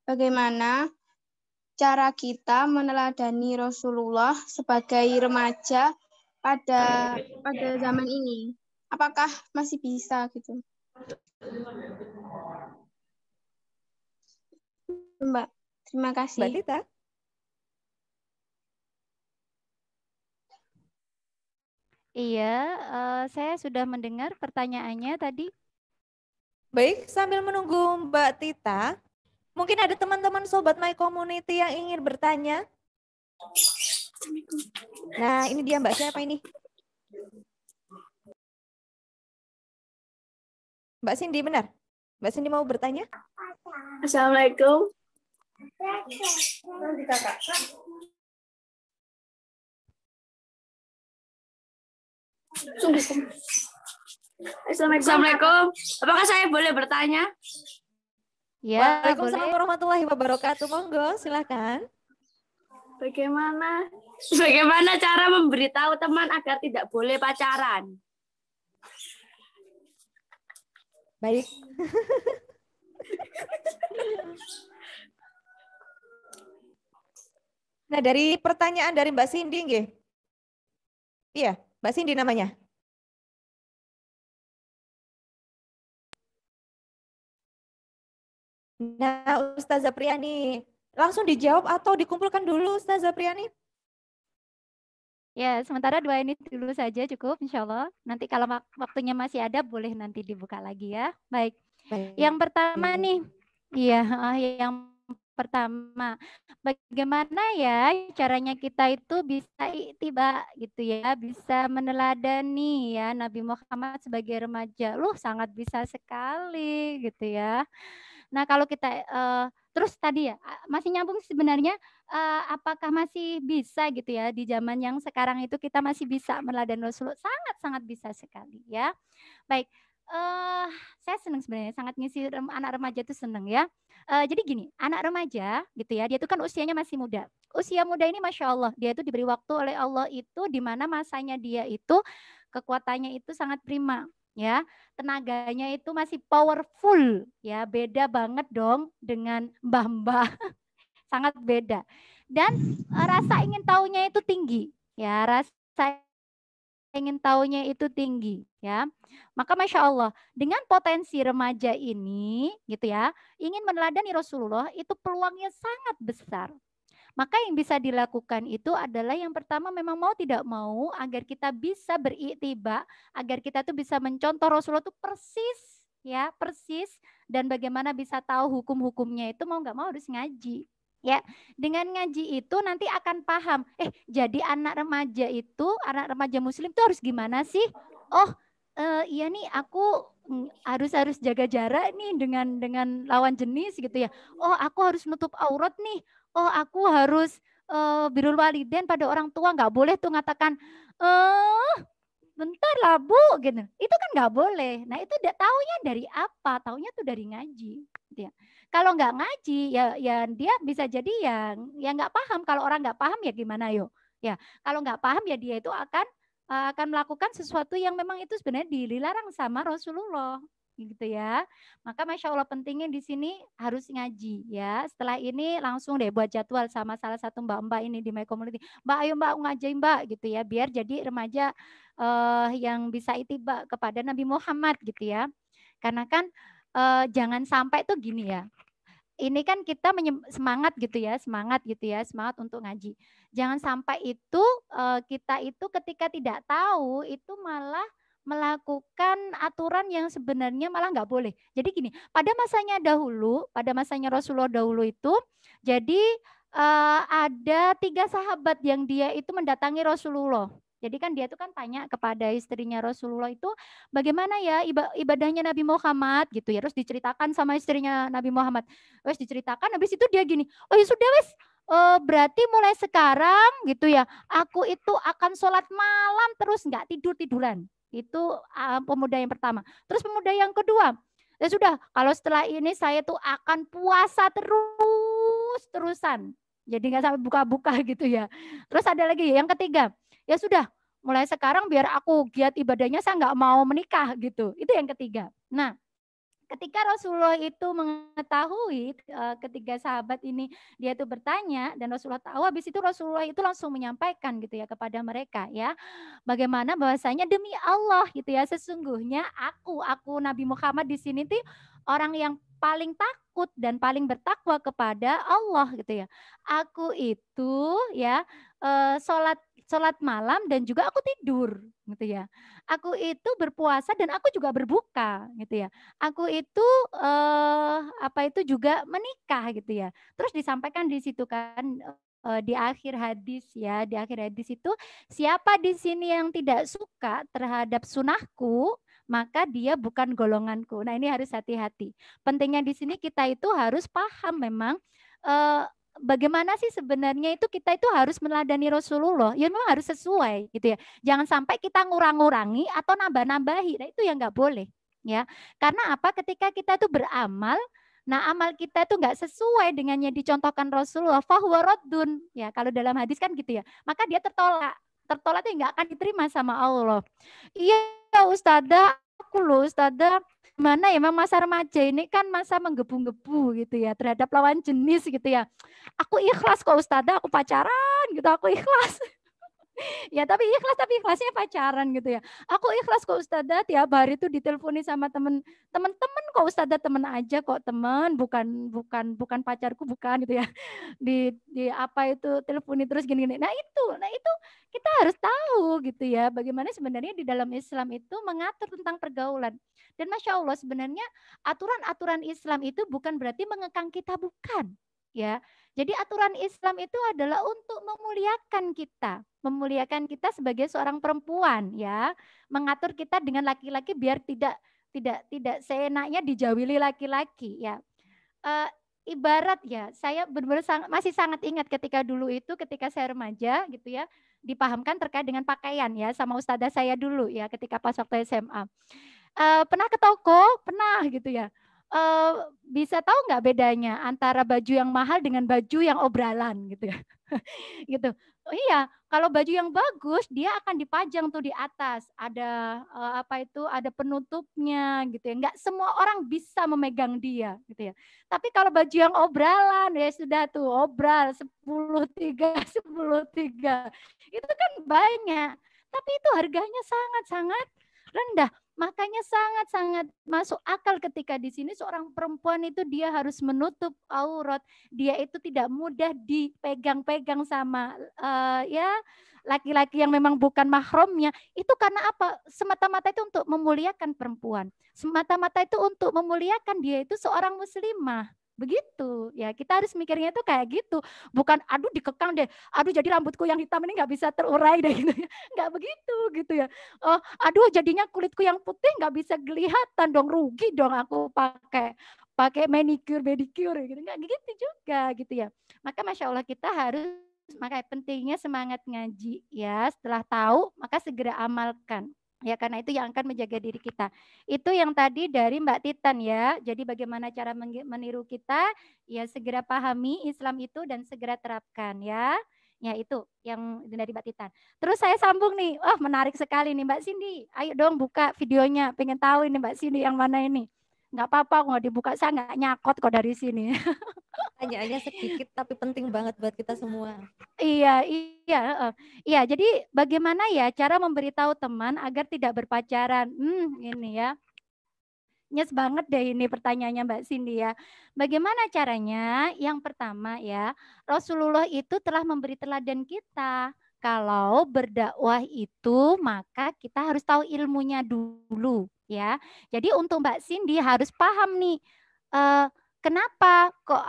Bagaimana cara kita meneladani Rasulullah sebagai remaja pada zaman ini? Apakah masih bisa gitu? Mbak, terima kasih. Mbak Tita. Iya, saya sudah mendengar pertanyaannya tadi. Baik, sambil menunggu Mbak Tita, mungkin ada teman-teman Sobat My Community yang ingin bertanya. Nah, ini dia Mbak, siapa ini? Mbak Cindy, benar? Mbak Cindy mau bertanya? Assalamualaikum. Assalamualaikum. Apakah saya boleh bertanya? Ya, Waalaikumsalam boleh. warahmatullahi wabarakatuh. Monggo, silakan. Bagaimana cara memberitahu teman agar tidak boleh pacaran? Baik. Nah, dari pertanyaan dari Mbak Cindy, nggih. Iya, Mbak Cindy namanya. Nah, Ustazah Priani, langsung dijawab atau dikumpulkan dulu Ustazah Priani? Ya, sementara 2 ini dulu saja cukup insya Allah. Nanti kalau waktunya masih ada boleh nanti dibuka lagi ya. Baik. Yang pertama nih, iya, yang pertama, bagaimana ya caranya kita itu bisa tiba gitu ya, bisa meneladani ya Nabi Muhammad sebagai remaja. Loh, sangat bisa sekali gitu ya. Nah, kalau kita terus tadi ya masih nyambung sebenarnya, apakah masih bisa gitu ya di zaman yang sekarang itu kita masih bisa meneladani Rasulullah? Sangat-sangat bisa sekali ya. Baik, saya senang sebenarnya, sangat ngisi anak remaja itu senang ya. Jadi gini, anak remaja gitu ya, dia itu kan usianya masih muda. Usia muda ini Masya Allah, dia itu diberi waktu oleh Allah itu di mana masanya dia itu kekuatannya itu sangat prima ya, tenaganya itu masih powerful ya, beda banget dong dengan mbah-mbah. Sangat beda. Dan rasa ingin tahunya itu tinggi ya, rasa ingin tahunya itu tinggi ya. Maka Masya Allah, dengan potensi remaja ini gitu ya, ingin meneladani Rasulullah itu peluangnya sangat besar. Maka yang bisa dilakukan itu adalah yang pertama memang mau tidak mau agar kita bisa beriktiba, agar kita tuh bisa mencontoh Rasulullah itu persis ya, persis, dan bagaimana bisa tahu hukum-hukumnya itu mau nggak mau harus ngaji. Ya, dengan ngaji itu nanti akan paham. Jadi anak remaja muslim itu harus gimana sih? Oh, iya nih aku harus jaga jarak nih dengan lawan jenis gitu ya. Oh, aku harus nutup aurat nih. Oh, aku harus birrul walidain pada orang tua, nggak boleh tuh ngatakan bentar lah Bu gitu. Itu kan nggak boleh. Nah, itu taunya dari apa? Taunya tuh dari ngaji gitu ya. Kalau nggak ngaji ya dia bisa jadi ya nggak paham. Kalau orang nggak paham ya gimana yo? Ya, kalau nggak paham ya dia itu akan melakukan sesuatu yang memang itu sebenarnya dilarang sama Rasulullah gitu ya. Maka Masya Allah pentingnya di sini harus ngaji ya. Setelah ini langsung deh buat jadwal sama salah satu mbak-mbak ini di My Community. Mbak, ayo Mbak ngaji Mbak gitu ya, biar jadi remaja yang bisa itiba kepada Nabi Muhammad gitu ya. Karena kan jangan sampai tuh gini ya. Ini kan kita semangat gitu ya, semangat untuk ngaji. Jangan sampai itu kita itu ketika tidak tahu itu malah melakukan aturan yang sebenarnya malah nggak boleh. Jadi gini, pada masanya Rasulullah dahulu itu, jadi ada 3 sahabat yang dia itu mendatangi Rasulullah. Jadi kan dia itu kan tanya kepada istrinya Rasulullah itu bagaimana ya ibadahnya Nabi Muhammad gitu ya. Terus diceritakan sama istrinya Nabi Muhammad. Terus diceritakan habis itu dia gini, oh ya sudah wes, berarti mulai sekarang gitu ya, aku itu akan sholat malam terus nggak tiduran. Itu pemuda yang pertama. Terus pemuda yang kedua, ya sudah kalau setelah ini saya tuh akan puasa terusan. Jadi nggak sampai buka-buka gitu ya. Terus ada lagi yang ketiga, ya sudah mulai sekarang biar aku giat ibadahnya, saya nggak mau menikah gitu. Itu yang ketiga. Nah, ketika Rasulullah itu mengetahui ketiga sahabat ini dia itu bertanya dan Rasulullah tahu, habis itu Rasulullah itu langsung menyampaikan gitu ya kepada mereka ya, bagaimana bahwasanya demi Allah gitu ya, sesungguhnya aku Nabi Muhammad di sini tuh orang yang paling takut dan paling bertakwa kepada Allah gitu ya. Aku itu ya sholat malam dan juga aku tidur gitu ya. Aku itu berpuasa dan aku juga berbuka gitu ya. Aku itu juga menikah gitu ya. Terus disampaikan di situ kan di akhir hadis ya, di akhir hadis itu siapa di sini yang tidak suka terhadap sunahku, maka dia bukan golonganku. Nah, ini harus hati-hati. Pentingnya di sini kita itu harus paham memang bagaimana sih sebenarnya itu kita itu harus meneladani Rasulullah. Ya memang harus sesuai gitu ya. Jangan sampai kita ngurang-ngurangi atau nambah-nambahi. Nah, itu yang nggak boleh ya. Karena apa? Ketika kita itu beramal, nah amal kita itu nggak sesuai dengan yang dicontohkan Rasulullah, fahuwa raddun. Ya, kalau dalam hadis kan gitu ya. Maka dia tertolak. Tertolak itu nggak akan diterima sama Allah. Iya Ustadzah, aku loh Ustadzah, mana ya memang masa remaja ini kan masa menggebu-gebu gitu ya terhadap lawan jenis gitu ya. Aku ikhlas kok Ustadzah, aku pacaran gitu, aku ikhlas. Ya tapi ikhlasnya pacaran gitu ya. Aku ikhlas kok Ustadzah, tiap hari tuh diteleponi sama temen-temen kok Ustadzah, temen aja kok, temen bukan pacarku, bukan gitu ya. Di apa itu teleponi terus gini-gini. Nah itu kita harus tahu gitu ya bagaimana sebenarnya di dalam Islam itu mengatur tentang pergaulan. Dan Masya Allah sebenarnya aturan-aturan Islam itu bukan berarti mengekang kita, bukan. Ya, jadi aturan Islam itu adalah untuk memuliakan kita sebagai seorang perempuan, ya, mengatur kita dengan laki-laki biar tidak seenaknya dijawili laki-laki, ya. Ibarat ya, saya benar-benar masih sangat ingat ketika dulu itu, ketika saya remaja gitu ya, dipahamkan terkait dengan pakaian ya sama ustadzah saya dulu ya, ketika pas waktu SMA. Pernah ke toko, pernah gitu ya. Bisa tahu nggak bedanya antara baju yang mahal dengan baju yang obralan gitu ya. Gitu. Oh iya, kalau baju yang bagus dia akan dipajang tuh di atas, ada ada penutupnya gitu ya. Nggak semua orang bisa memegang dia gitu ya. Tapi kalau baju yang obralan ya sudah tuh obral 10-3 10-3. Itu kan banyak. Tapi itu harganya sangat-sangat rendah. Makanya sangat-sangat masuk akal ketika di sini seorang perempuan itu dia harus menutup aurat. Dia itu tidak mudah dipegang-pegang sama ya laki-laki yang memang bukan mahramnya. Itu karena apa? Semata-mata itu untuk memuliakan perempuan. Semata-mata itu untuk memuliakan dia itu seorang muslimah. Begitu ya, kita harus mikirnya itu kayak gitu, bukan aduh dikekang deh, aduh jadi rambutku yang hitam ini nggak bisa terurai deh gitu ya, nggak begitu gitu ya. Aduh jadinya kulitku yang putih nggak bisa kelihatan dong, rugi dong aku pakai manicure gitu, nggak gitu juga gitu ya. Maka Masya Allah kita harus, makanya pentingnya semangat ngaji ya, setelah tahu maka segera amalkan. Ya karena itu yang akan menjaga diri kita. Itu yang tadi dari Mbak Titan ya. Jadi bagaimana cara meniru kita? Ya segera pahami Islam itu dan segera terapkan ya. Ya itu yang dari Mbak Titan. Terus saya sambung nih. Wah menarik sekali nih Mbak Cindy. Ayo dong buka videonya. Pengen tahu ini Mbak Cindy yang mana ini. Nggak apa-apa kok dibuka, saya nggak nyakot kok dari sini. Tanyaannya sedikit tapi penting banget buat kita semua. Iya. Jadi bagaimana ya cara memberitahu teman agar tidak berpacaran? Ini ya. Nyes banget deh ini pertanyaannya Mbak Cindy ya. Bagaimana caranya? Yang pertama ya, Rasulullah itu telah memberi teladan kita. Kalau berdakwah itu maka kita harus tahu ilmunya dulu ya. Jadi untuk Mbak Cindy harus paham nih kenapa kok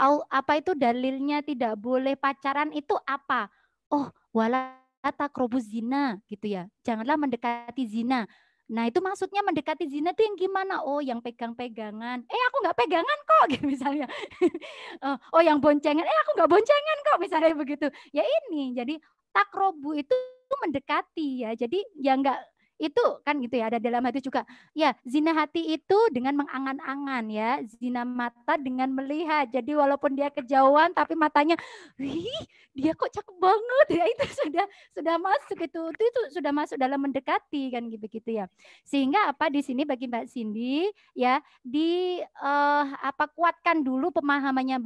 itu dalilnya tidak boleh pacaran itu apa? Oh, wala taqrabuz zina gitu ya. Janganlah mendekati zina. Nah, itu maksudnya mendekati zina itu yang gimana? Oh, yang pegang-pegangan. Aku nggak pegangan kok gitu misalnya. Oh, yang boncengan. Aku nggak boncengan kok misalnya begitu. Ya ini. Jadi takrobu itu mendekati ya. Jadi ya nggak Itu kan gitu ya, ada dalam hati juga. Ya, zina hati itu dengan mengangan-angan ya, zina mata dengan melihat. Jadi walaupun dia kejauhan tapi matanya, wih, dia kok cakep banget ya, itu sudah masuk itu sudah masuk dalam mendekati kan gitu ya. Sehingga apa di sini bagi Mbak Cindy ya, kuatkan dulu pemahamannya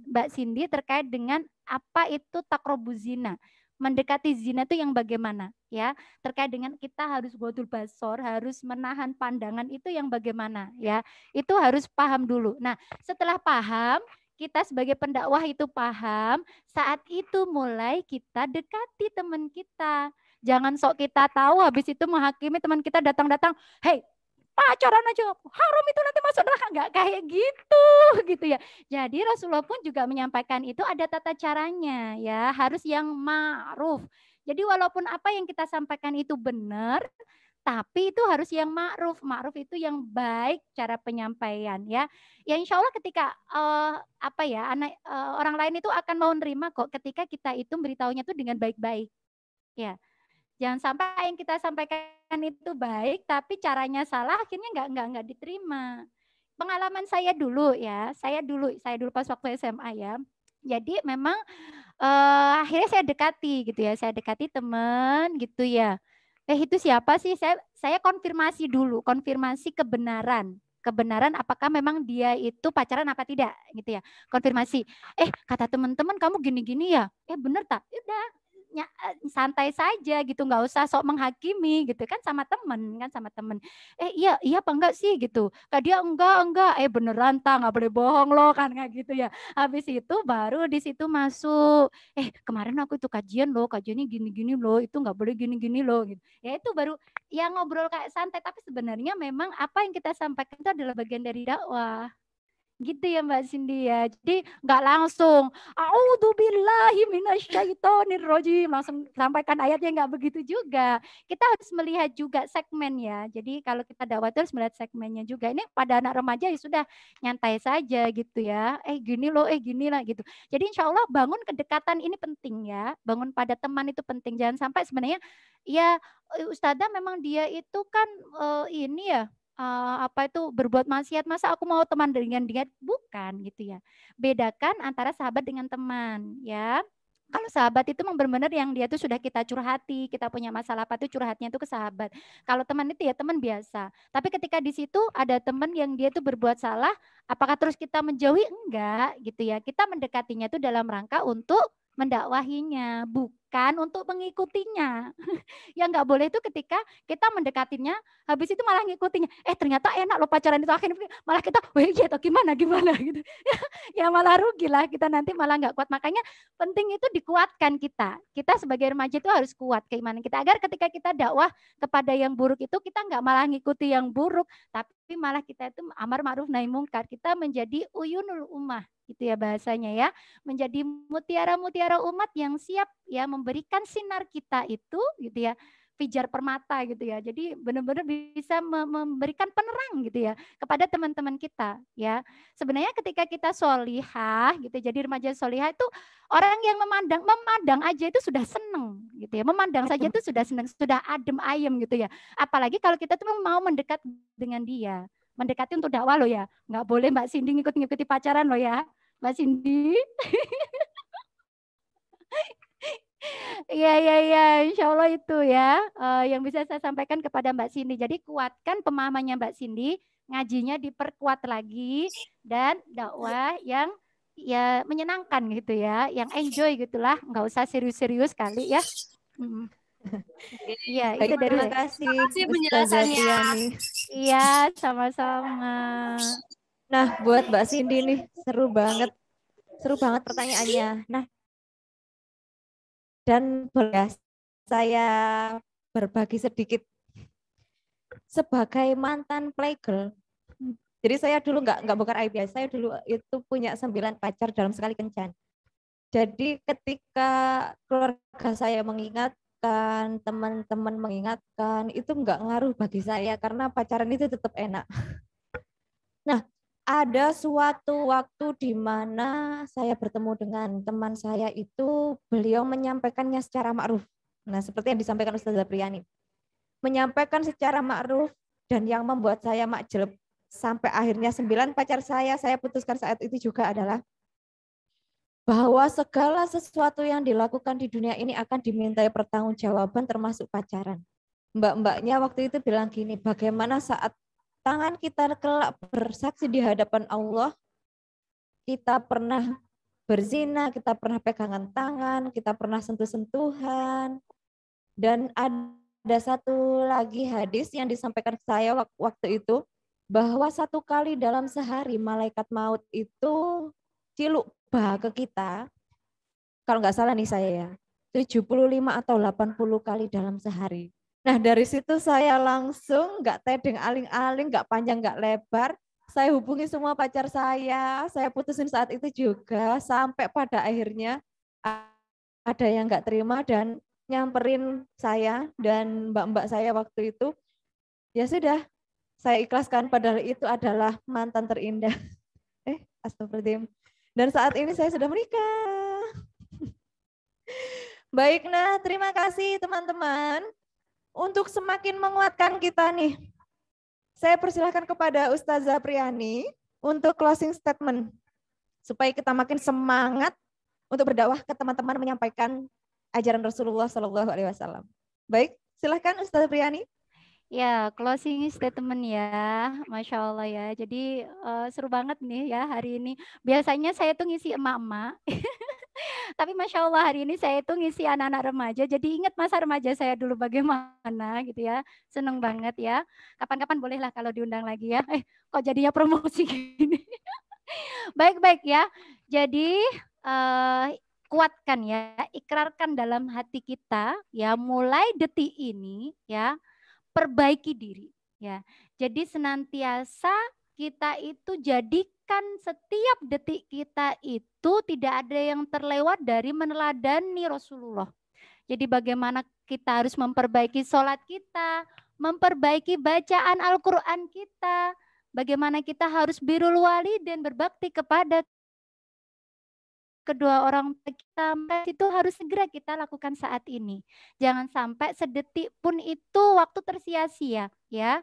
Mbak Cindy terkait dengan apa itu takrobuz zina. Mendekati zina itu yang bagaimana ya, terkait dengan kita harus godul basor, harus menahan pandangan itu yang bagaimana ya, itu harus paham dulu. Nah setelah paham, kita sebagai pendakwah itu paham, saat itu mulai kita dekati teman kita. Jangan sok kita tahu habis itu menghakimi teman kita datang-datang, hey pacaran aja haram itu nanti masuk neraka, nggak kayak gitu ya. Jadi Rasulullah pun juga menyampaikan itu ada tata caranya ya, harus yang ma'ruf. Jadi walaupun apa yang kita sampaikan itu benar, tapi itu harus yang ma'ruf. Ma'ruf itu yang baik cara penyampaian ya. Ya insya Allah ketika orang lain itu akan mau nerima kok ketika kita itu beritahunya itu dengan baik-baik. Ya. Jangan sampai yang kita sampaikan itu baik, tapi caranya salah, akhirnya nggak diterima. Pengalaman saya dulu ya, saya dulu pas waktu SMA ya. Jadi memang akhirnya saya dekati gitu ya, saya dekati teman gitu ya. Itu siapa sih? Saya konfirmasi dulu, konfirmasi kebenaran apakah memang dia itu pacaran apa tidak gitu ya. Konfirmasi. Kata teman-teman kamu gini-gini ya. Bener tak? Udah santai saja gitu, nggak usah sok menghakimi gitu kan, sama temen iya apa enggak sih gitu, kak dia enggak beneran tak, nggak boleh bohong loh kan, kayak gitu ya. Habis itu baru di situ masuk, kemarin aku itu kajiannya gini-gini loh, itu nggak boleh gini-gini loh gitu ya. Itu baru ya ngobrol kayak santai, tapi sebenarnya memang apa yang kita sampaikan itu adalah bagian dari dakwah. Gitu ya Mbak Cindy ya. Jadi nggak langsung a'udzubillahi minasyaitonirrajim langsung sampaikan ayatnya, nggak begitu juga. Kita harus melihat juga segmen ya. Jadi kalau kita dakwah harus melihat segmennya juga. Ini pada anak remaja ya sudah nyantai saja gitu ya. Gini loh, gini lah gitu. Jadi insya Allah bangun kedekatan ini penting ya. Bangun pada teman itu penting. Jangan sampai sebenarnya ya Ustazah memang dia itu kan ini ya, berbuat maksiat, masa aku mau teman dengan dia, bukan gitu ya. Bedakan antara sahabat dengan teman ya. Kalau sahabat itu memang benar-benar yang dia tuh sudah kita curhati, kita punya masalah apa tuh curhatnya itu ke sahabat. Kalau teman itu ya teman biasa. Tapi ketika di situ ada teman yang dia tuh berbuat salah, apakah terus kita menjauhi? Enggak gitu ya. Kita mendekatinya itu dalam rangka untuk mendakwahinya, bukan untuk mengikutinya. Yang nggak boleh itu ketika kita mendekatinya, habis itu malah ngikutinya. Ternyata enak loh pacaran itu, akhirnya malah kita, iya toh gimana gitu. Ya malah rugi lah, kita nanti malah nggak kuat. Makanya penting itu dikuatkan kita. Kita sebagai remaja itu harus kuat keimanan kita, agar ketika kita dakwah kepada yang buruk itu kita nggak malah ngikuti yang buruk, tapi malah kita itu amar ma'ruf nahi mungkar. Kita menjadi uyunul ummah gitu ya bahasanya ya, menjadi mutiara-mutiara umat yang siap ya memberikan sinar kita itu gitu ya, pijar permata gitu ya. Jadi benar-benar bisa memberikan penerang gitu ya kepada teman-teman kita ya. Sebenarnya ketika kita solihah gitu, jadi remaja solihah itu orang yang memandang aja itu sudah seneng gitu ya. Memandang saja itu sudah seneng, sudah adem ayem gitu ya. Apalagi kalau kita tuh mau mendekat dengan dia. Mendekati untuk dakwah loh ya. Nggak boleh Mbak Cindy ngikuti pacaran loh ya. Mbak Cindy. Iya, insya Allah itu ya yang bisa saya sampaikan kepada Mbak Cindy. Jadi kuatkan pemahamannya Mbak Cindy, ngajinya diperkuat lagi, dan dakwah yang ya menyenangkan gitu ya, yang enjoy gitulah, nggak usah serius-serius kali ya. Iya, itu dari terima kasih penjelasannya. Iya, sama-sama. Nah, buat Mbak Cindy nih seru banget pertanyaannya. Nah, dan boleh saya berbagi sedikit sebagai mantan playgirl. Jadi saya dulu nggak bongkar aib ya. Saya dulu itu punya 9 pacar dalam sekali kencan. Jadi ketika keluarga saya mengingatkan, teman-teman mengingatkan, itu nggak ngaruh bagi saya karena pacaran itu tetap enak. Nah, ada suatu waktu di mana saya bertemu dengan teman saya itu, beliau menyampaikannya secara ma'ruf. Nah, seperti yang disampaikan Ustazah Priyani. menyampaikan secara ma'ruf, dan yang membuat saya makjleb sampai akhirnya 9 pacar saya putuskan saat itu juga adalah bahwa segala sesuatu yang dilakukan di dunia ini akan dimintai pertanggungjawaban termasuk pacaran. Mbak-mbaknya waktu itu bilang gini, bagaimana saat tangan kita kelak bersaksi di hadapan Allah, kita pernah berzina, kita pernah pegangan tangan, kita pernah sentuh-sentuhan. Dan ada satu lagi hadis yang disampaikan saya waktu itu, bahwa satu kali dalam sehari malaikat maut itu ciluk bah ke kita, kalau nggak salah nih saya ya, 75 atau 80 kali dalam sehari. Nah dari situ saya langsung nggak tedeng aling-aling, nggak panjang nggak lebar, saya hubungi semua pacar saya putusin saat itu juga, sampai pada akhirnya ada yang nggak terima dan nyamperin saya dan mbak-mbak saya waktu itu. Ya sudah, saya ikhlaskan padahal itu adalah mantan terindah. Astagfirullahaladzim. Dan saat ini saya sudah menikah. Baik, nah terima kasih teman-teman. Untuk semakin menguatkan kita nih, saya persilahkan kepada Ustazah Priani untuk closing statement. Supaya kita makin semangat untuk berdakwah ke teman-teman menyampaikan ajaran Rasulullah SAW. Baik, silahkan Ustazah Priani. Ya, closing statement ya, Masya Allah ya. Jadi seru banget nih ya hari ini. Biasanya saya tuh ngisi emak-emak, tapi Masya Allah hari ini saya tuh ngisi anak-anak remaja. Jadi ingat masa remaja saya dulu bagaimana gitu ya. Seneng banget ya. Kapan-kapan bolehlah kalau diundang lagi ya. Kok jadinya promosi gini. Baik-baik ya. Jadi kuatkan ya, ikrarkan dalam hati kita ya, mulai detik ini ya. Perbaiki diri ya. Jadi senantiasa kita itu jadikan setiap detik kita itu tidak ada yang terlewat dari meneladani Rasulullah. Jadi bagaimana kita harus memperbaiki sholat kita, memperbaiki bacaan Al-Quran kita, bagaimana kita harus birrul walidain, berbakti kepada kedua orang tua kita, itu harus segera kita lakukan saat ini. Jangan sampai sedetik pun itu waktu tersia-sia ya.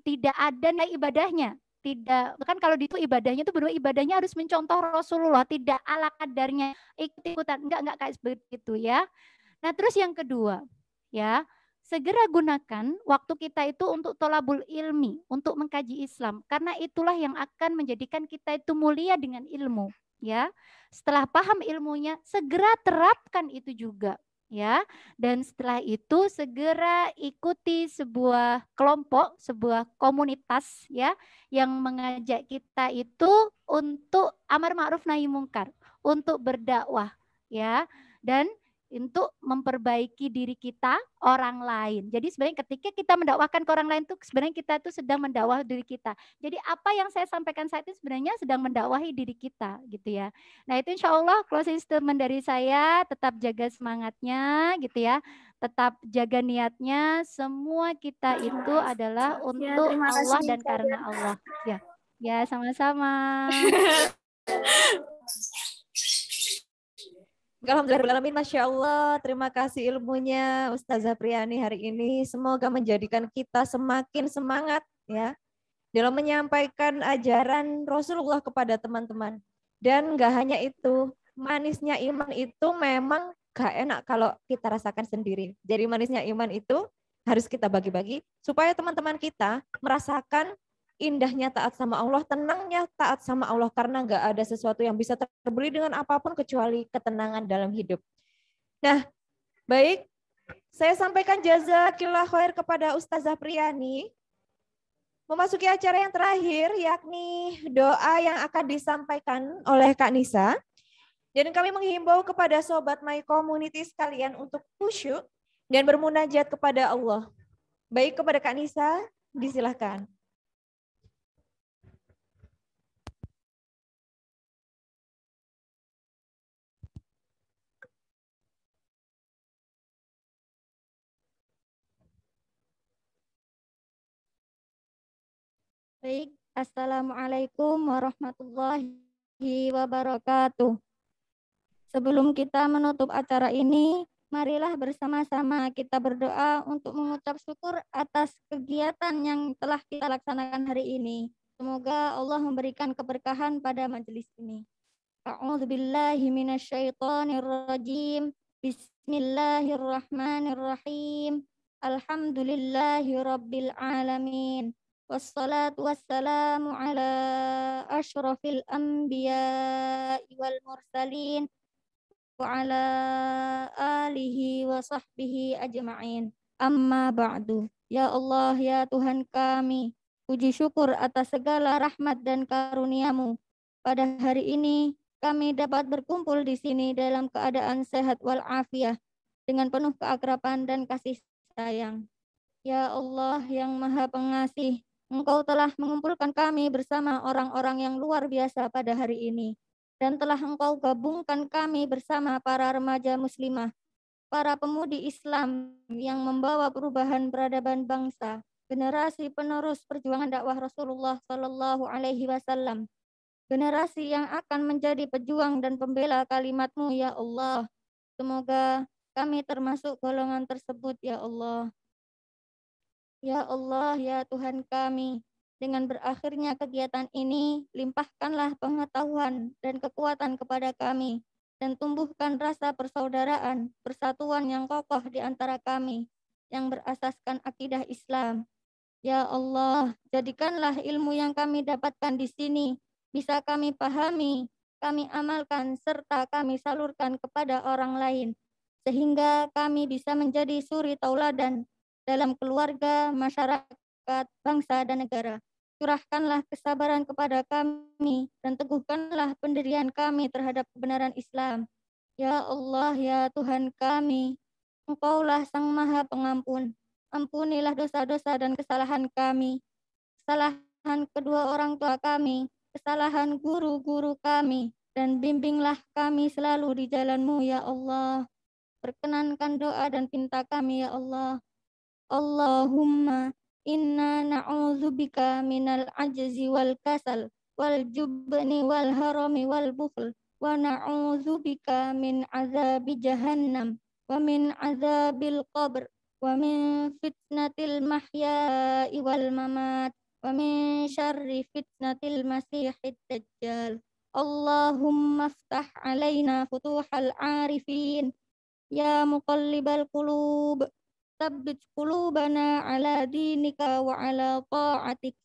Tidak ada ibadahnya. Tidak, kan kalau itu ibadahnya itu benar ibadahnya harus mencontoh Rasulullah, tidak ala kadarnya ikut-ikutan, enggak kayak begitu ya. Nah, terus yang kedua ya, segera gunakan waktu kita itu untuk tolabul ilmi, untuk mengkaji Islam, karena itulah yang akan menjadikan kita itu mulia dengan ilmu. Ya, setelah paham ilmunya, segera terapkan itu juga, ya. Dan setelah itu segera ikuti sebuah kelompok, sebuah komunitas, ya, yang mengajak kita itu untuk amar ma'ruf nahi mungkar, untuk berdakwah, ya, dan untuk memperbaiki diri kita, orang lain. Jadi sebenarnya ketika kita mendakwahkan ke orang lain itu sebenarnya kita itu sedang mendakwah diri kita. Jadi apa yang saya sampaikan saat ini sebenarnya sedang mendakwahi diri kita gitu ya. Nah itu insya Allah closing statement dari saya, tetap jaga semangatnya gitu ya. Tetap jaga niatnya, semua kita itu adalah untuk Allah dan karena Allah. Ya sama-sama. Alhamdulillahirrahmanirrahim, Masya Allah, terima kasih ilmunya Ustazah Priani hari ini. Semoga menjadikan kita semakin semangat ya dalam menyampaikan ajaran Rasulullah kepada teman-teman. Dan gak hanya itu, manisnya iman itu memang gak enak kalau kita rasakan sendiri. Jadi manisnya iman itu harus kita bagi-bagi supaya teman-teman kita merasakan indahnya taat sama Allah, tenangnya taat sama Allah, karena nggak ada sesuatu yang bisa terbeli dengan apapun kecuali ketenangan dalam hidup. Nah, baik, saya sampaikan jazakillah khair kepada Ustazah Priani. Memasuki acara yang terakhir, yakni doa yang akan disampaikan oleh Kak Nisa. Dan kami menghimbau kepada Sobat My Community sekalian untuk khusyuk dan bermunajat kepada Allah. Baik, kepada Kak Nisa, disilahkan. Baik, Assalamualaikum warahmatullahi wabarakatuh. Sebelum kita menutup acara ini, marilah bersama-sama kita berdoa untuk mengucap syukur atas kegiatan yang telah kita laksanakan hari ini. Semoga Allah memberikan keberkahan pada majelis ini. A'udzubillahi minasyaitonirrajim. Bismillahirrahmanirrahim. Alhamdulillahi rabbil alamin. Wassalatu wassalamu ala asyrafil anbiya'i wal mursalin wa ala alihi wa sahbihi ajma'in. Amma ba'du. Ya Allah, ya Tuhan kami, puji syukur atas segala rahmat dan karunia-Mu. Pada hari ini kami dapat berkumpul di sini dalam keadaan sehat walafiat dengan penuh keakraban dan kasih sayang. Ya Allah yang Maha Pengasih, Engkau telah mengumpulkan kami bersama orang-orang yang luar biasa pada hari ini, dan telah Engkau gabungkan kami bersama para remaja muslimah, para pemudi Islam yang membawa perubahan peradaban bangsa, generasi penerus perjuangan dakwah Rasulullah Shallallahu Alaihi Wasallam, generasi yang akan menjadi pejuang dan pembela kalimat-Mu, ya Allah. Semoga kami termasuk golongan tersebut, ya Allah. Ya Allah, ya Tuhan kami, dengan berakhirnya kegiatan ini, limpahkanlah pengetahuan dan kekuatan kepada kami, dan tumbuhkan rasa persaudaraan, persatuan yang kokoh di antara kami, yang berasaskan akidah Islam. Ya Allah, jadikanlah ilmu yang kami dapatkan di sini, bisa kami pahami, kami amalkan, serta kami salurkan kepada orang lain, sehingga kami bisa menjadi suri tauladan dalam keluarga, masyarakat, bangsa, dan negara. Curahkanlah kesabaran kepada kami dan teguhkanlah pendirian kami terhadap kebenaran Islam. Ya Allah, ya Tuhan kami, Engkaulah Sang Maha Pengampun. Ampunilah dosa-dosa dan kesalahan kami, kesalahan kedua orang tua kami, kesalahan guru-guru kami, dan bimbinglah kami selalu di jalan-Mu, ya Allah. Perkenankan doa dan pinta kami, ya Allah. Allahumma inna na'udzubika minal ajzi wal kasal wal jubni wal harami wal bukhl wa na'udzubika min azabi jahannam wa min azabil qabr wa min fitnatil mahya'i wal mamat wa min syarri fitnatil masihid dajjal. Allahumma aftah alaina futuhal arifin ya muqallibal qulub Tsabbit qulubana ala dinika wa ala ta'atik.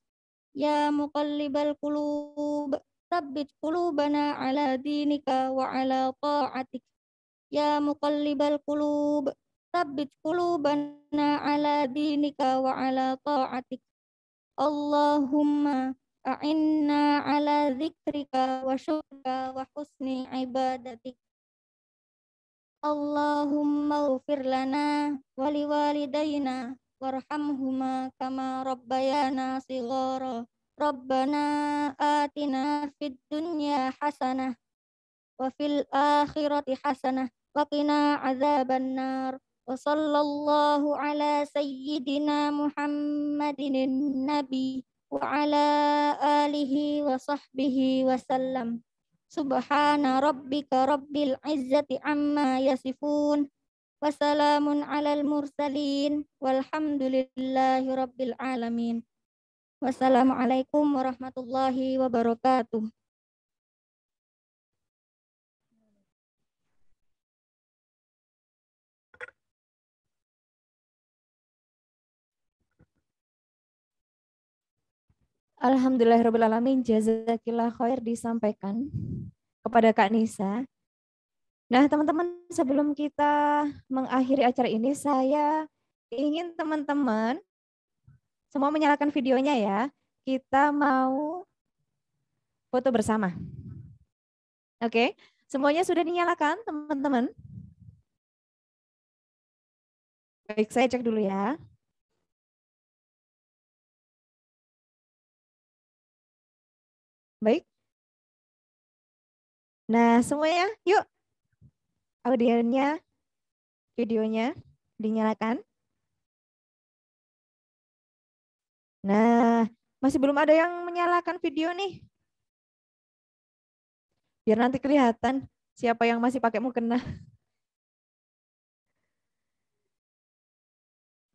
Ya muqallibal qulub, tsabbit qulubana ala dinika wa ala ta'atik. Ya muqallibal qulub, tsabbit qulubana ala dinika wa ala ta'atik. Allahumma a'inna ala dzikrika wa syukrika wa husni ibadatik. Allahumma ghfir lana wa liwalidayna warhamhuma kama rabbayana shighara. Rabbana atina fid dunya hasanah wa fil akhirati hasanah wa qina adzaban nar. Wa sallallahu ala sayyidina Muhammadin nabi wa ala alihi wa sahbihi wa sallam. Subhana rabbika rabbil izzati amma yasifun wa salamun alal mursalin walhamdulillahi rabbil alamin. Wassalamualaikum warahmatullahi wabarakatuh. Alhamdulillahirrahmanirrahim. Jazakillah khair disampaikan kepada Kak Nisa. Nah teman-teman, sebelum kita mengakhiri acara ini, saya ingin teman-teman semua menyalakan videonya ya. Kita mau foto bersama. Oke, semuanya sudah dinyalakan teman-teman? Baik, saya cek dulu ya. Baik. Nah, semuanya yuk. Audionya, videonya dinyalakan. Nah, masih belum ada yang menyalakan video nih. Biar nanti kelihatan siapa yang masih pakai mukena.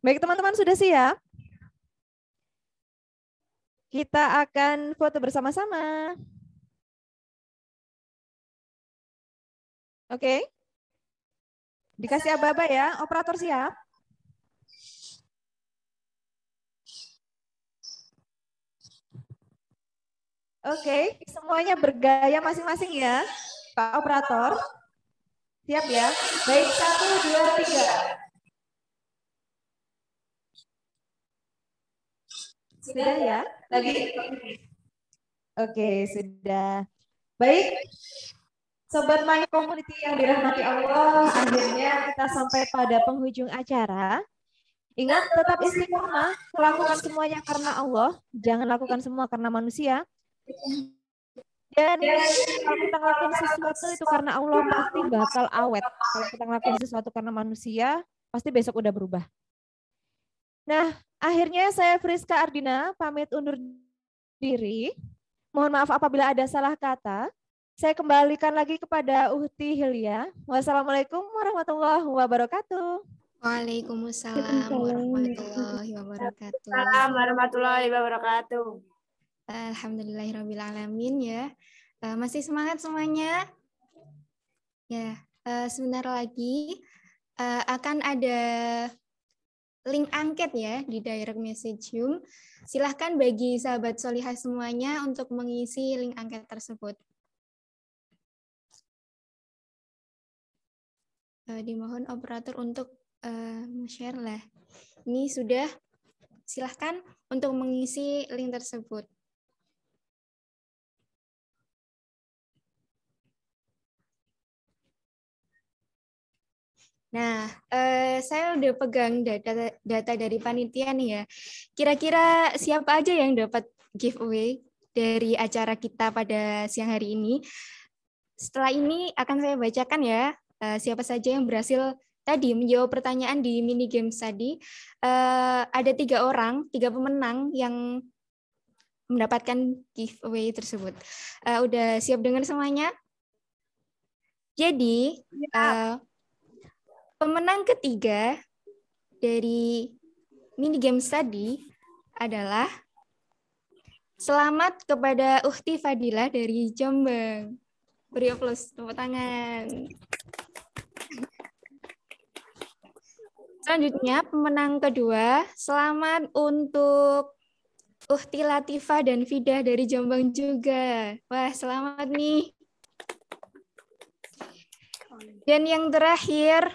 Baik teman-teman, sudah siap? Kita akan foto bersama-sama. Oke. Dikasih aba-aba ya, operator siap? Oke, semuanya bergaya masing-masing ya, Pak Operator. Siap ya? Baik, 1, 2, 3. Sudah ya? Lagi? Oke, sudah. Baik, Sobat My Community yang dirahmati Allah, akhirnya kita sampai pada penghujung acara. Ingat, tetap istiqomah, lakukan semuanya karena Allah, jangan lakukan semua karena manusia. Dan kalau kita ngelakuin sesuatu itu karena Allah pasti bakal awet. Kalau kita ngelakuin sesuatu karena manusia, pasti besok udah berubah. Nah, akhirnya saya Friska Ardina pamit undur diri. Mohon maaf apabila ada salah kata. Saya kembalikan lagi kepada Uhti Hilya. Wassalamualaikum warahmatullahi wabarakatuh. Waalaikumsalam warahmatullahi wabarakatuh. Assalamualaikum warahmatullahi wabarakatuh. Alhamdulillahirrahmanirrahim ya. Masih semangat semuanya? Ya, sebentar lagi akan ada link angket ya di direct message Zoom. Silahkan bagi sahabat solihah semuanya untuk mengisi link angket tersebut. Dimohon operator untuk share lah. Ini sudah, silahkan untuk mengisi link tersebut. Nah, saya udah pegang data dari panitia nih ya. Kira-kira siapa aja yang dapat giveaway dari acara kita pada siang hari ini? Setelah ini akan saya bacakan ya, siapa saja yang berhasil tadi menjawab pertanyaan di mini games tadi. Ada 3 orang, 3 pemenang yang mendapatkan giveaway tersebut. Udah siap dengar semuanya? Jadi, pemenang ketiga dari mini games tadi adalah selamat kepada Uhti Fadilah dari Jombang. Beri aplaus, tepuk tangan. Selanjutnya, pemenang kedua, selamat untuk Uhti Latifah dan Fidah dari Jombang juga. Wah, selamat nih. Dan yang terakhir,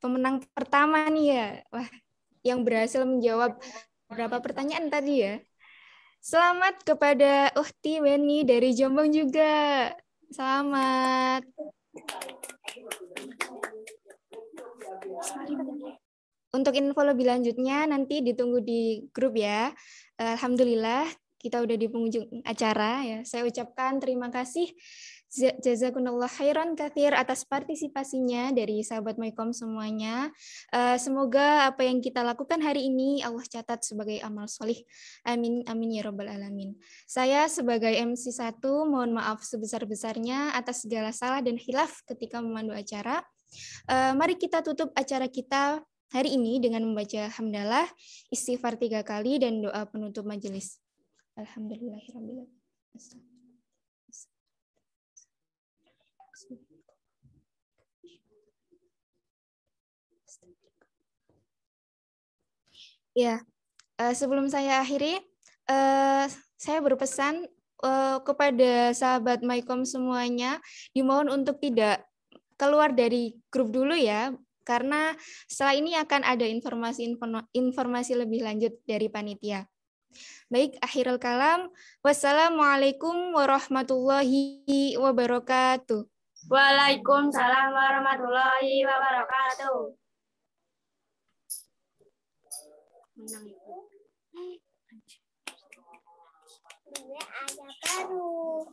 pemenang pertama nih ya, wah, yang berhasil menjawab beberapa pertanyaan tadi ya. Selamat kepada Uhti Weni dari Jombang juga. Selamat. Untuk info lebih lanjutnya nanti ditunggu di grup ya. Alhamdulillah kita udah di penghujung acara ya. Saya ucapkan terima kasih jazakumullah khairan katsir atas partisipasinya dari sahabat Mycom semuanya. Semoga apa yang kita lakukan hari ini Allah catat sebagai amal solih. Amin amin ya rabbal alamin. Saya sebagai MC1 mohon maaf sebesar-besarnya atas segala salah dan khilaf ketika memandu acara. Mari kita tutup acara kita hari ini dengan membaca hamdalah, istighfar 3 kali dan doa penutup majelis. Alhamdulillahirabbil alamin. Ya, sebelum saya akhiri, saya berpesan kepada sahabat Mycom semuanya, dimohon untuk tidak keluar dari grup dulu ya, karena setelah ini akan ada informasi lebih lanjut dari panitia. Baik, akhirul kalam. Wassalamualaikum warahmatullahi wabarakatuh. Waalaikumsalam warahmatullahi wabarakatuh. Menang itu. Ada baru.